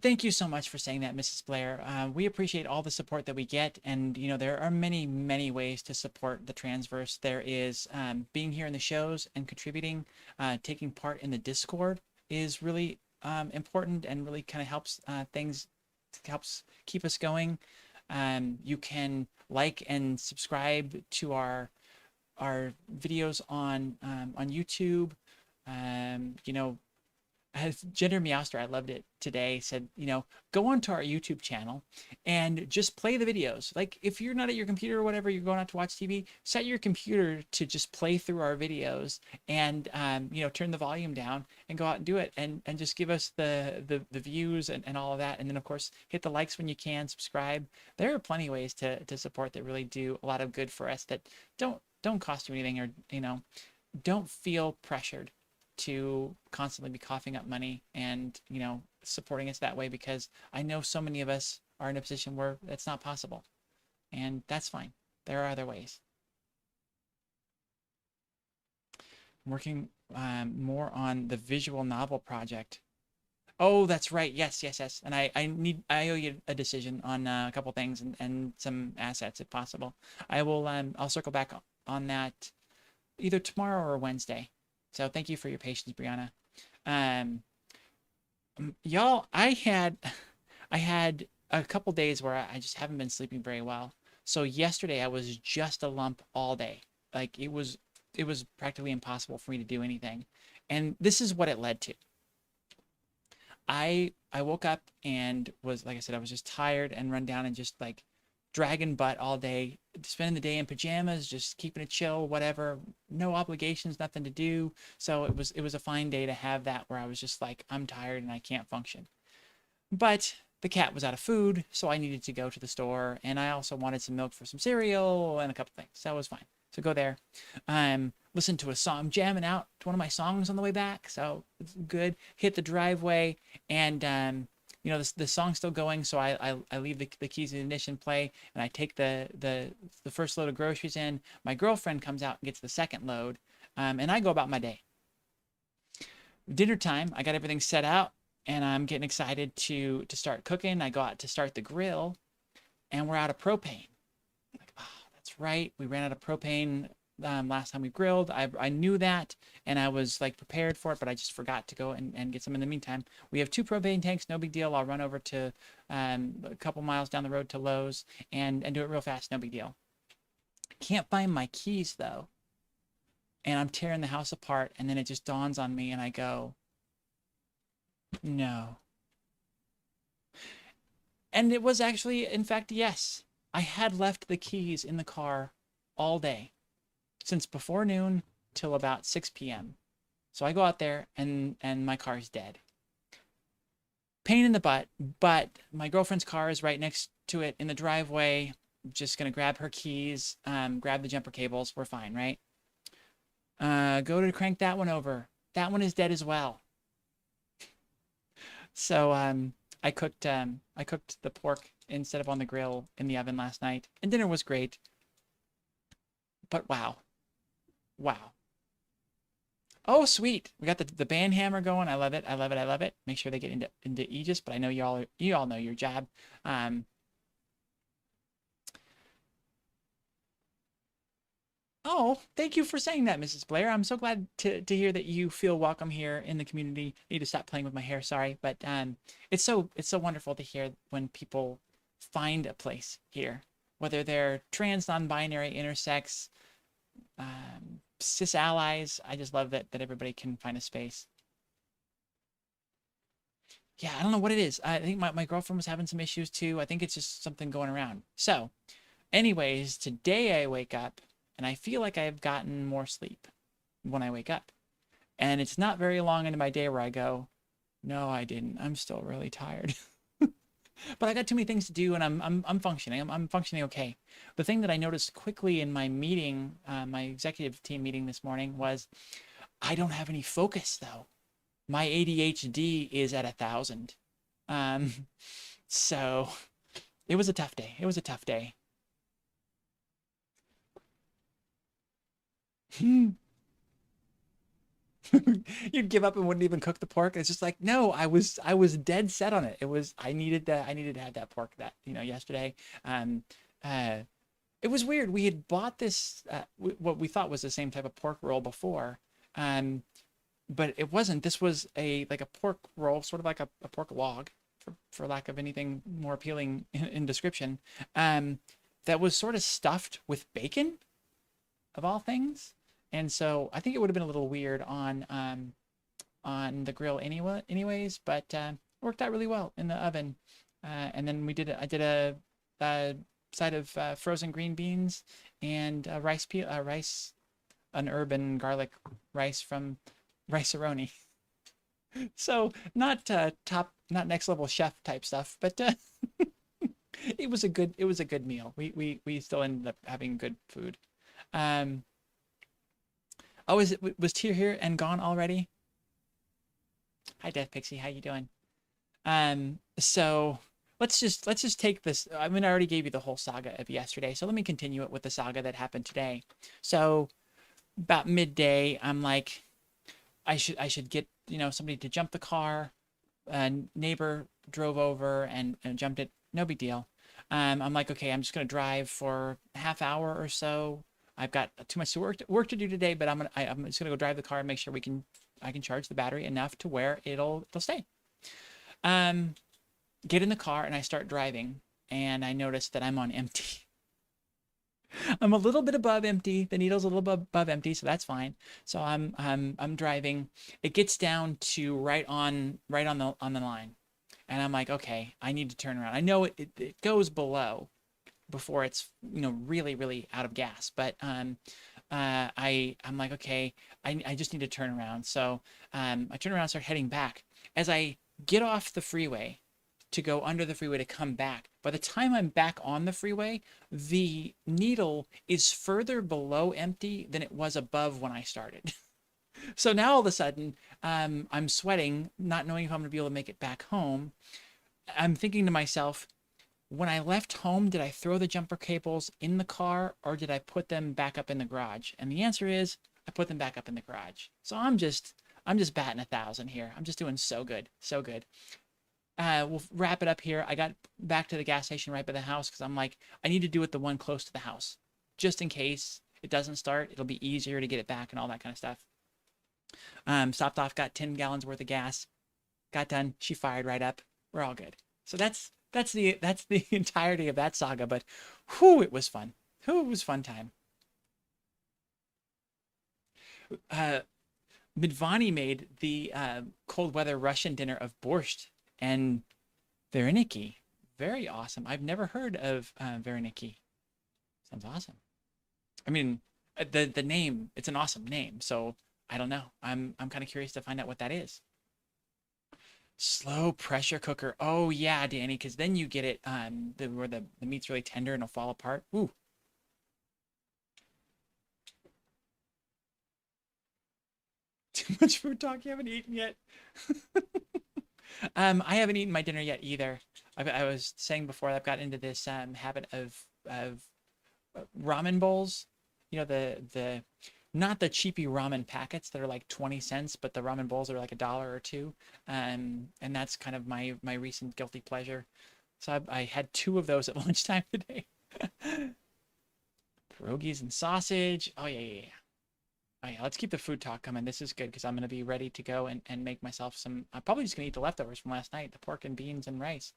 Thank you so much for saying that, Mrs. Blair. We appreciate all the support that we get, and there are many, many ways to support the Transverse. There is being here in the shows and contributing, taking part in the Discord is really important and really kind of helps helps keep us going. You can like and subscribe to our videos on YouTube. As Gender Meowster, I loved it today, said, go onto our YouTube channel and just play the videos. Like if you're not at your computer or whatever, you're going out to watch TV, set your computer to just play through our videos and, turn the volume down and go out and do it and just give us the views and all of that. And then of course, hit the likes when you can, subscribe. There are plenty of ways to support that really do a lot of good for us that don't cost you anything or, don't feel pressured to constantly be coughing up money and supporting us that way, because I know so many of us are in a position where that's not possible, and that's fine. There are other ways. I'm working more on the visual novel project. Oh, that's right. Yes. And I owe you a decision on a couple things and some assets if possible. I'll circle back on that either tomorrow or Wednesday. So thank you for your patience, Brianna. Y'all, I had a couple days where I just haven't been sleeping very well. So yesterday I was just a lump all day. Like it was practically impossible for me to do anything. And this is what it led to. I woke up and was, like I said, I was just tired and run down and just like dragging butt all day, spending the day in pajamas, just keeping it chill, whatever, no obligations, nothing to do. So it was a fine day to have that where I was just like, I'm tired and I can't function. But the cat was out of food, so I needed to go to the store, and I also wanted some milk for some cereal and a couple things. So it was fine. So go there, listen to a song, jamming out to one of my songs on the way back. So it's good. Hit the driveway, and the song's still going, so I leave the keys in the ignition, play, and I take the first load of groceries in. My girlfriend comes out and gets the second load, and I go about my day. Dinner time, I got everything set out, and I'm getting excited to start cooking. I go out to start the grill, and we're out of propane. Like, oh, that's right, we ran out of propane last time we grilled. I knew that, and I was like prepared for it, but I just forgot to go and get some in the meantime. We have 2 propane tanks, no big deal. I'll run over to a couple miles down the road to Lowe's and do it real fast, no big deal. Can't find my keys though, and I'm tearing the house apart, and then it just dawns on me, and I go, no. And it was actually, in fact, yes, I had left the keys in the car all day, since before noon till about 6 p.m. So I go out there and my car's dead. Pain in the butt, but my girlfriend's car is right next to it in the driveway. Just gonna grab her keys, grab the jumper cables. We're fine, right? Go to crank that one over. That one is dead as well. So I cooked the pork instead of on the grill in the oven last night, and dinner was great. But wow. Oh, sweet. We got the band hammer going. I love it. I love it. I love it. Make sure they get into Aegis, but I know you all know your job. Oh, thank you for saying that, Mrs. Blair. I'm so glad to hear that you feel welcome here in the community. I need to stop playing with my hair, sorry, but it's so wonderful to hear when people find a place here, whether they're trans, non-binary, intersex, cis allies. I just love that everybody can find a space. Yeah, I don't know what it is. I think my girlfriend was having some issues too. I think it's just something going around. So, anyways, today I wake up and I feel like I've gotten more sleep when I wake up. And it's not very long into my day where I go, no, I didn't. I'm still really tired. But I got too many things to do, and I'm functioning. I'm functioning okay. The thing that I noticed quickly in my meeting, my executive team meeting this morning, was I don't have any focus though. My ADHD is at 1,000. So it was a tough day. It was a tough day. You'd give up and wouldn't even cook the pork. It's just like, no, I was dead set on it. I needed to have that pork yesterday. It was weird. We had bought this what we thought was the same type of pork roll before, but it wasn't. This was like a pork roll, sort of like a pork log, for lack of anything more appealing in description, that was sort of stuffed with bacon, of all things. And so I think it would have been a little weird on the grill anyways, but worked out really well in the oven. And then I did a side of frozen green beans and an urban garlic rice from Rice-A-Roni. So not next level chef type stuff, but it was a good meal. We still ended up having good food. Oh, was Tyr here and gone already? Hi, Death Pixie. How you doing? So let's just take this. I mean, I already gave you the whole saga of yesterday, so let me continue it with the saga that happened today. So about midday, I'm like, I should get somebody to jump the car. A neighbor drove over and jumped it. No big deal. I'm like, okay, I'm just gonna drive for a half hour or so. I've got too much work to do today, but I'm just gonna go drive the car and make sure I can charge the battery enough to where it'll stay. Get in the car and I start driving, and I notice that I'm on empty. I'm a little bit above empty. The needle's a little bit above empty, so that's fine. So I'm driving. It gets down to right on the line, and I'm like, okay, I need to turn around. I know it goes below before it's really, really out of gas, but I'm like, okay, I just need to turn around. So I turn around and start heading back. As I get off the freeway to go under the freeway to come back, by the time I'm back on the freeway, the needle is further below empty than it was above when I started. So now all of a sudden I'm sweating, not knowing if I'm gonna be able to make it back home. I'm thinking to myself, when I left home, did I throw the jumper cables in the car, or did I put them back up in the garage? And the answer is I put them back up in the garage. So I'm just batting 1,000 here. I'm just doing so good, so good. We'll wrap it up here. I got back to the gas station right by the house because I'm like, I need to do it the one close to the house, just in case it doesn't start. It'll be easier to get it back and all that kind of stuff. Stopped off, got 10 gallons worth of gas, got done. She fired right up. We're all good. So that's the entirety of that saga, but whew, it was fun. Whew, it was fun time. Midvani made the cold weather Russian dinner of borscht and vareniki. Very awesome. I've never heard of vareniki. Sounds awesome. I mean, the name, it's an awesome name. So I don't know. I'm kind of curious to find out what that is. Slow pressure cooker. Oh yeah, Danny, because then you get it where the meat's really tender and it'll fall apart. Ooh. Too much food talk. You haven't eaten yet. I haven't eaten my dinner yet either. I was saying before I've got into this habit of ramen bowls. You know, the not the cheapy ramen packets that are like 20 cents, but the ramen bowls are like $1 or $2. And that's kind of my recent guilty pleasure. So I had 2 of those at lunchtime today. Pierogies and sausage. Oh yeah. Oh yeah, let's keep the food talk coming. This is good because I'm going to be ready to go and make myself some. I'm probably just going to eat the leftovers from last night, the pork and beans and rice.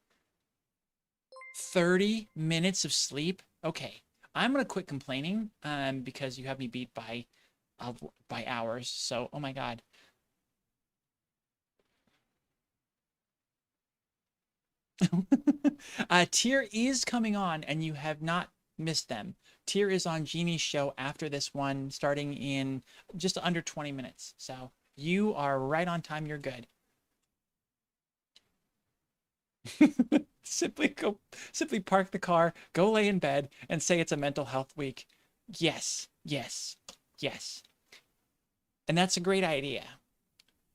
30 minutes of sleep? Okay. I'm going to quit complaining because you have me beat by hours. So, oh my God. Tier is coming on and you have not missed them. Tier is on Jeannie's show after this one, starting in just under 20 minutes. So you are right on time. You're good. Simply park the car, go lay in bed, and say it's a mental health week. Yes. And that's a great idea.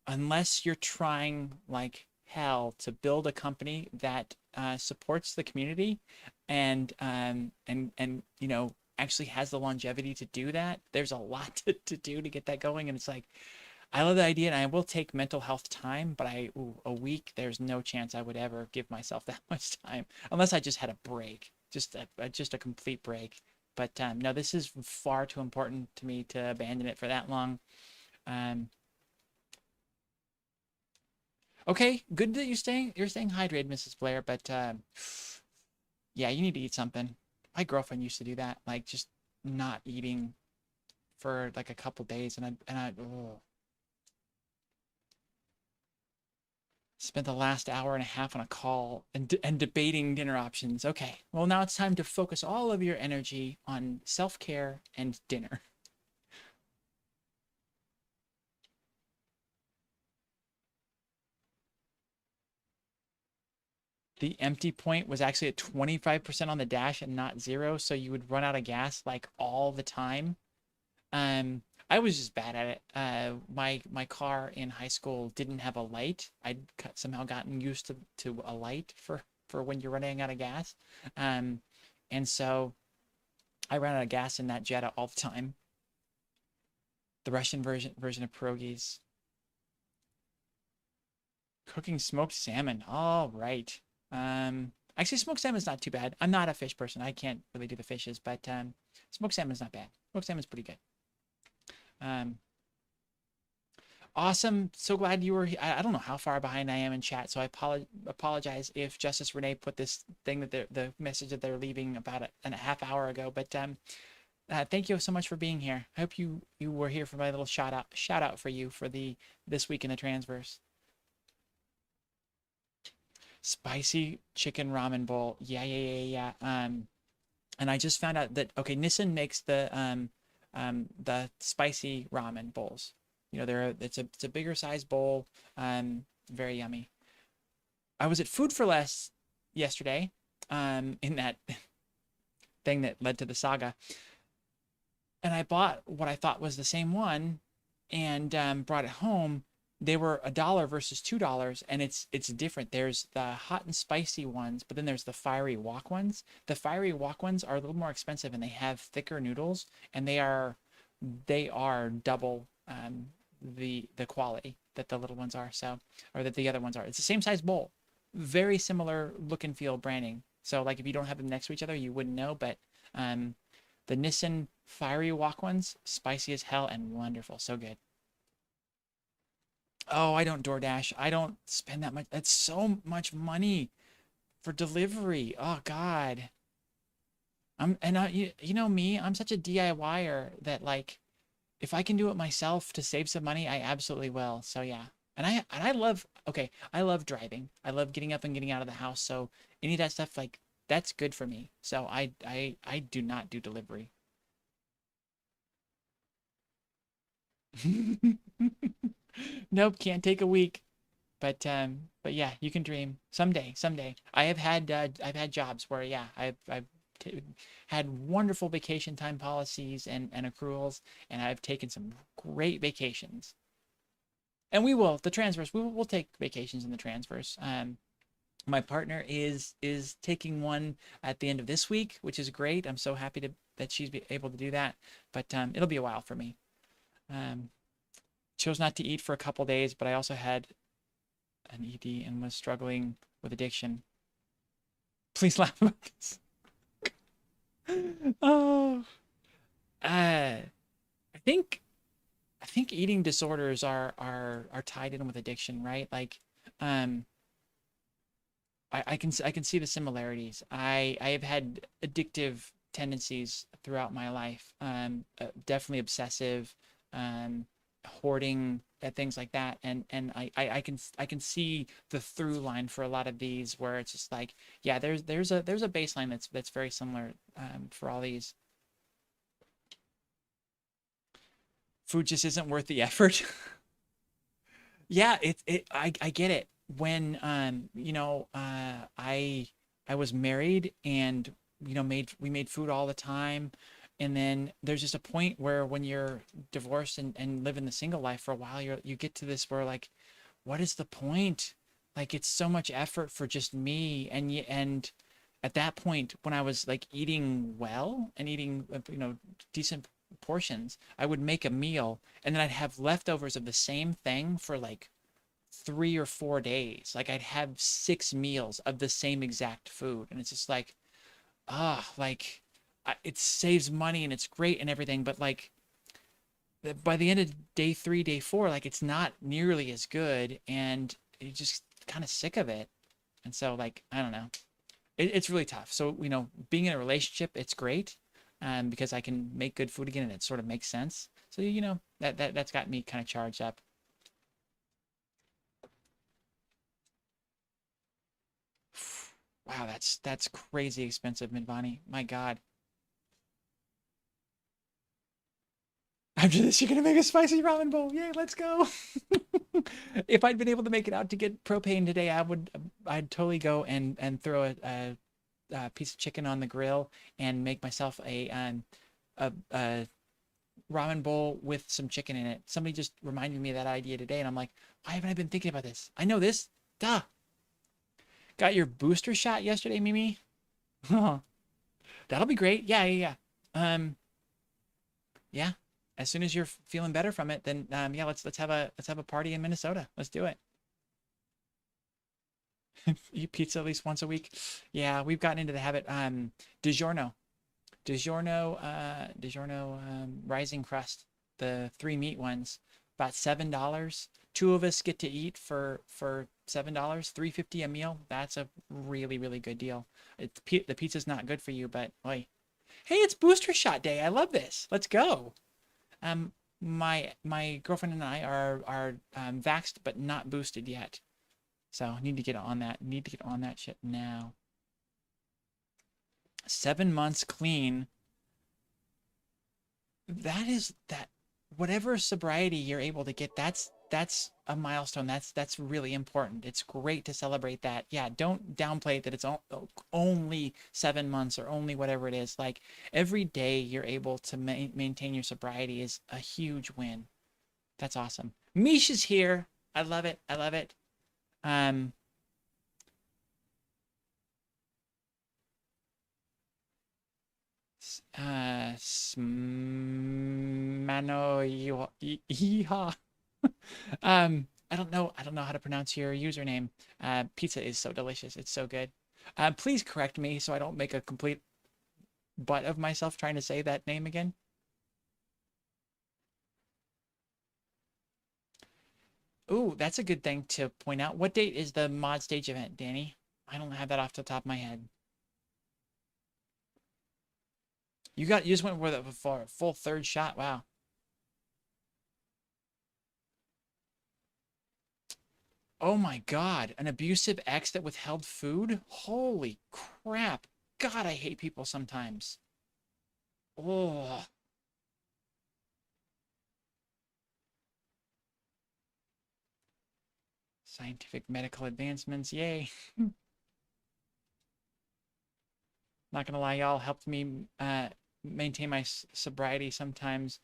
Unless you're trying like hell to build a company that supports the community and you know actually has the longevity to do that. There's a lot to do to get that going, and it's like I love the idea, and I will take mental health time, but a week, there's no chance I would ever give myself that much time unless I just had a break, just a complete break. But no, this is far too important to me to abandon it for that long. Okay, good that you're staying hydrated, Mrs. Blair, but yeah, you need to eat something. My girlfriend used to do that, like just not eating for like a couple days, and I spent the last hour and a half on a call and debating dinner options. Okay, well now it's time to focus all of your energy on self-care and dinner. The empty point was actually at 25% on the dash and not 0, so you would run out of gas like all the time. I was just bad at it. My car in high school didn't have a light. I'd somehow gotten used to a light for when you're running out of gas. And so I ran out of gas in that Jetta all the time. The Russian version of pierogies. Cooking smoked salmon. All right. Actually, smoked salmon is not too bad. I'm not a fish person. I can't really do the fishes, but smoked salmon is not bad. Smoked salmon is pretty good. Awesome. So glad you were here. I don't know how far behind I am in chat, so I apologize if Justice Renee put this thing that the message that they're leaving about a half hour ago. But thank you so much for being here. I hope you were here for my little shout out for you for this week in the Transverse. Spicy chicken ramen bowl. Yeah. And I just found out that okay, Nissan makes the spicy ramen bowls. You know, it's a bigger size bowl. Very yummy. I was at Food for Less yesterday, in that thing that led to the saga, and I bought what I thought was the same one, and brought it home. They were $1 versus $2, and it's different. There's the hot and spicy ones, but then there's the fiery wok ones. The fiery wok ones are a little more expensive, and they have thicker noodles, and they are double the quality that the little ones are, so, or that the other ones are. It's the same size bowl, very similar look and feel branding. So like if you don't have them next to each other, you wouldn't know. But the Nissan fiery wok ones, spicy as hell and wonderful, so good. Oh, I don't DoorDash. I don't spend that much. That's so much for delivery. Oh God. You know me, I'm such a DIYer that like, if I can do it myself to save some money, I absolutely will. So yeah. And I love driving. I love getting up and getting out of the house. So any of that stuff, like that's good for me. So I do not do delivery. Nope, can't take a week. But yeah, you can dream someday. Someday, I've had jobs where yeah, I've had wonderful vacation time policies and accruals, and I've taken some great vacations. And we will the transverse. We'll take vacations in the transverse. My partner is taking one at the end of this week, which is great. I'm so happy that she's able to do that. But it'll be a while for me. Chose not to eat for a couple days, but I also had an ED and was struggling with addiction. Please laugh about this. Oh, I think eating disorders are tied in with addiction, right? Like, um, I can see the similarities. I have had addictive tendencies throughout my life. Definitely obsessive, um, hoarding, things like that. And I can see the through line for a lot of these where it's just like, yeah, there's a baseline that's very similar for all these. Food just isn't worth the effort. Yeah, I get it. When I was married and we made food all the time, and then there's just a point where when you're divorced and live in the single life for a while, you get to this where like, what is the point? Like it's so much effort for just me, and at that point when I was like eating well and eating decent portions, I would make a meal and then I'd have leftovers of the same thing for like 3 or 4 days. Like I'd have 6 meals of the same exact food. And it's just like, like it saves money and it's great and everything. But like by the end of day 3, day 4, like it's not nearly as good. And you're just kind of sick of it. And so like, I don't know, it's really tough. So, being in a relationship, it's great. Because I can make good food again and it sort of makes sense. So, that's got me kind of charged up. Wow, that's crazy expensive, Midvani. My God. After this, you're gonna make a spicy ramen bowl. Yay, let's go. If I'd been able to make it out to get propane today, I'd totally go and throw a piece of chicken on the grill and make myself a ramen bowl with some chicken in it. Somebody just reminded me of that idea today, and I'm like, why haven't I been thinking about this? I know this. Duh. Got your booster shot yesterday, Mimi? That'll be great. Yeah. Yeah. As soon as you're feeling better from it, then yeah, let's have a party in Minnesota. Let's do it. Eat pizza at least once a week. Yeah, we've gotten into the habit. DiGiorno, Rising Crust, the 3 meat ones, about $7. 2 of us get to eat for $7, $3.50 a meal. That's a really, really good deal. The pizza's not good for you, but oi. Hey, it's booster shot day. I love this. Let's go. My girlfriend and I are vaxxed but not boosted yet. So I need to get on that. Need to get on that shit now. 7 months clean. That whatever sobriety you're able to get, that's a milestone. That's really important. It's great to celebrate that. Yeah, don't downplay that it's only 7 months or only whatever it is. Like every day you're able to maintain your sobriety is a huge win. That's awesome. Misha's here. I love it. I love it. Smano Yeehaw. I don't know how to pronounce your username. Pizza is so delicious. It's so good. Please correct me so I don't make a complete butt of myself trying to say that name again. Ooh, that's a good thing to point out. What date is the mod stage event, Danny? I don't have that off the top of my head. You just went with it for a full 3rd shot. Wow. Oh my God, an abusive ex that withheld food? Holy crap. God, I hate people sometimes. Oh. Scientific medical advancements, yay. Not gonna lie, y'all helped me maintain my sobriety sometimes.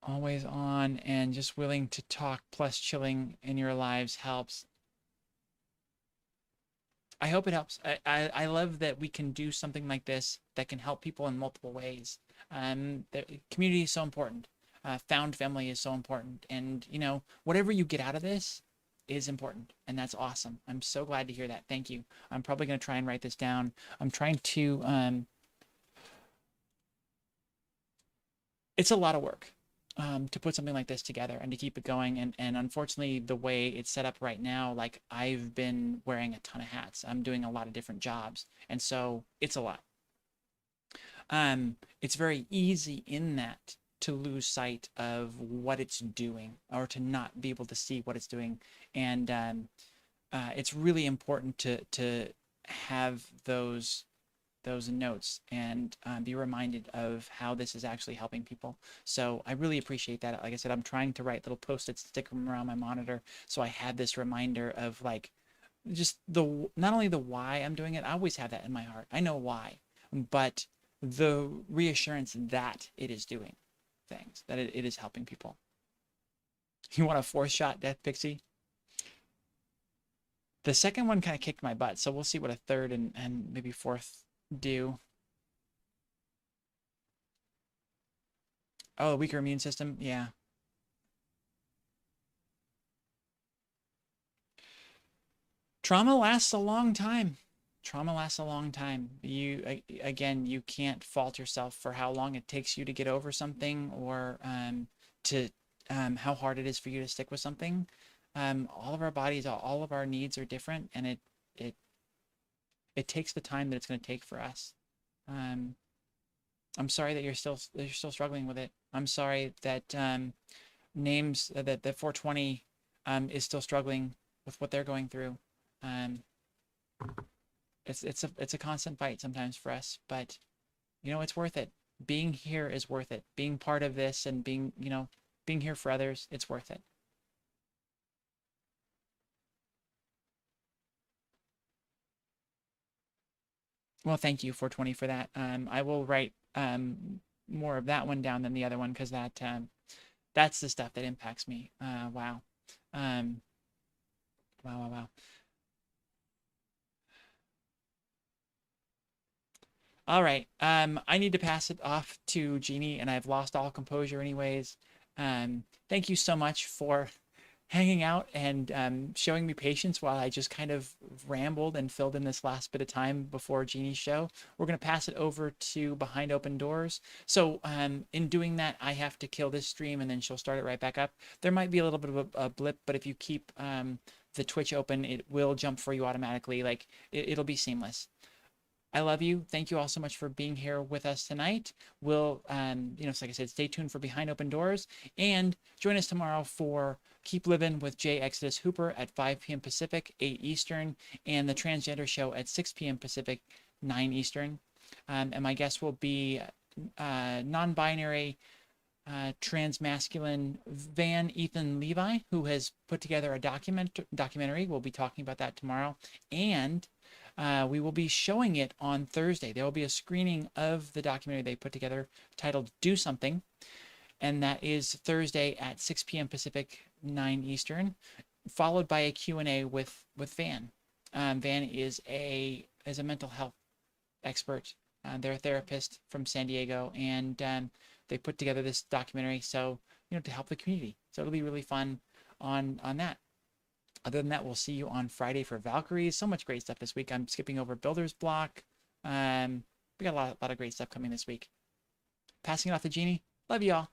Always on and just willing to talk plus chilling in your lives helps. I hope it helps. I love that we can do something like this that can help people in multiple ways. The community is so important. Found family is so important. And, you know, whatever you get out of this is important. And that's awesome. I'm so glad to hear that. Thank you. I'm probably going to try and write this down. I'm trying to, it's a lot of work. To put something like this together and to keep it going. And unfortunately, the way it's set up right now, like I've been wearing a ton of hats. I'm doing a lot of different jobs. And so it's a lot. It's very easy in that to lose sight of what it's doing or to not be able to see what it's doing. And it's really important to have those notes and be reminded of how this is actually helping people. So I really appreciate that. Like I said, I'm trying to write little post-its, stick them around my monitor, so I have this reminder of like just not only the why I'm doing it. I always have that in my heart. I know why, but the reassurance that it is doing things, that it is helping people. You want a 4th shot, Death Pixie? The second one kind of kicked my butt, so we'll see what a 3rd and maybe 4th do. Oh, weaker immune system. Yeah. Trauma lasts a long time. Trauma lasts a long time. Again, you can't fault yourself for how long it takes you to get over something or how hard it is for you to stick with something. All of our bodies, all of our needs are different, and it takes the time that it's going to take for us. I'm sorry that you're still struggling with it. I'm sorry that names that 420 is still struggling with what they're going through. It's a constant fight sometimes for us, but you know, it's worth it. Being here is worth it. Being part of this and being here for others, it's worth it. Well, thank you, 420, for that. I will write more of that one down than the other one, because that's the stuff that impacts me. Wow. Wow. All right. I need to pass it off to Jeannie, and I've lost all composure anyways. Thank you so much for hanging out and showing me patience while I just kind of rambled and filled in this last bit of time before Jeannie's show. We're going to pass it over to Behind Open Doors. So in doing that, I have to kill this stream and then she'll start it right back up. There might be a little bit of a blip, but if you keep the Twitch open, it will jump for you automatically. Like it'll be seamless. I love you. Thank you all so much for being here with us tonight. We'll, like I said, stay tuned for Behind Open Doors and join us tomorrow for Keep Living with J. Exodus Hooper at 5 p.m. Pacific, 8 Eastern, and the Transgender Show at 6 p.m. Pacific, 9 Eastern. And my guest will be non-binary, transmasculine Van Ethan Levi, who has put together a documentary. We'll be talking about that tomorrow. And we will be showing it on Thursday. There will be a screening of the documentary they put together titled Do Something. And that is Thursday at 6 p.m. Pacific, 9 Eastern, followed by a Q&A with Van. Van is a mental health expert. They're a therapist from San Diego, and they put together this documentary to help the community. So it'll be really fun on that. Other than that, we'll see you on Friday for Valkyries. So much great stuff this week. I'm skipping over Builder's Block. We got a lot of great stuff coming this week. Passing it off to Jeannie. Love you all.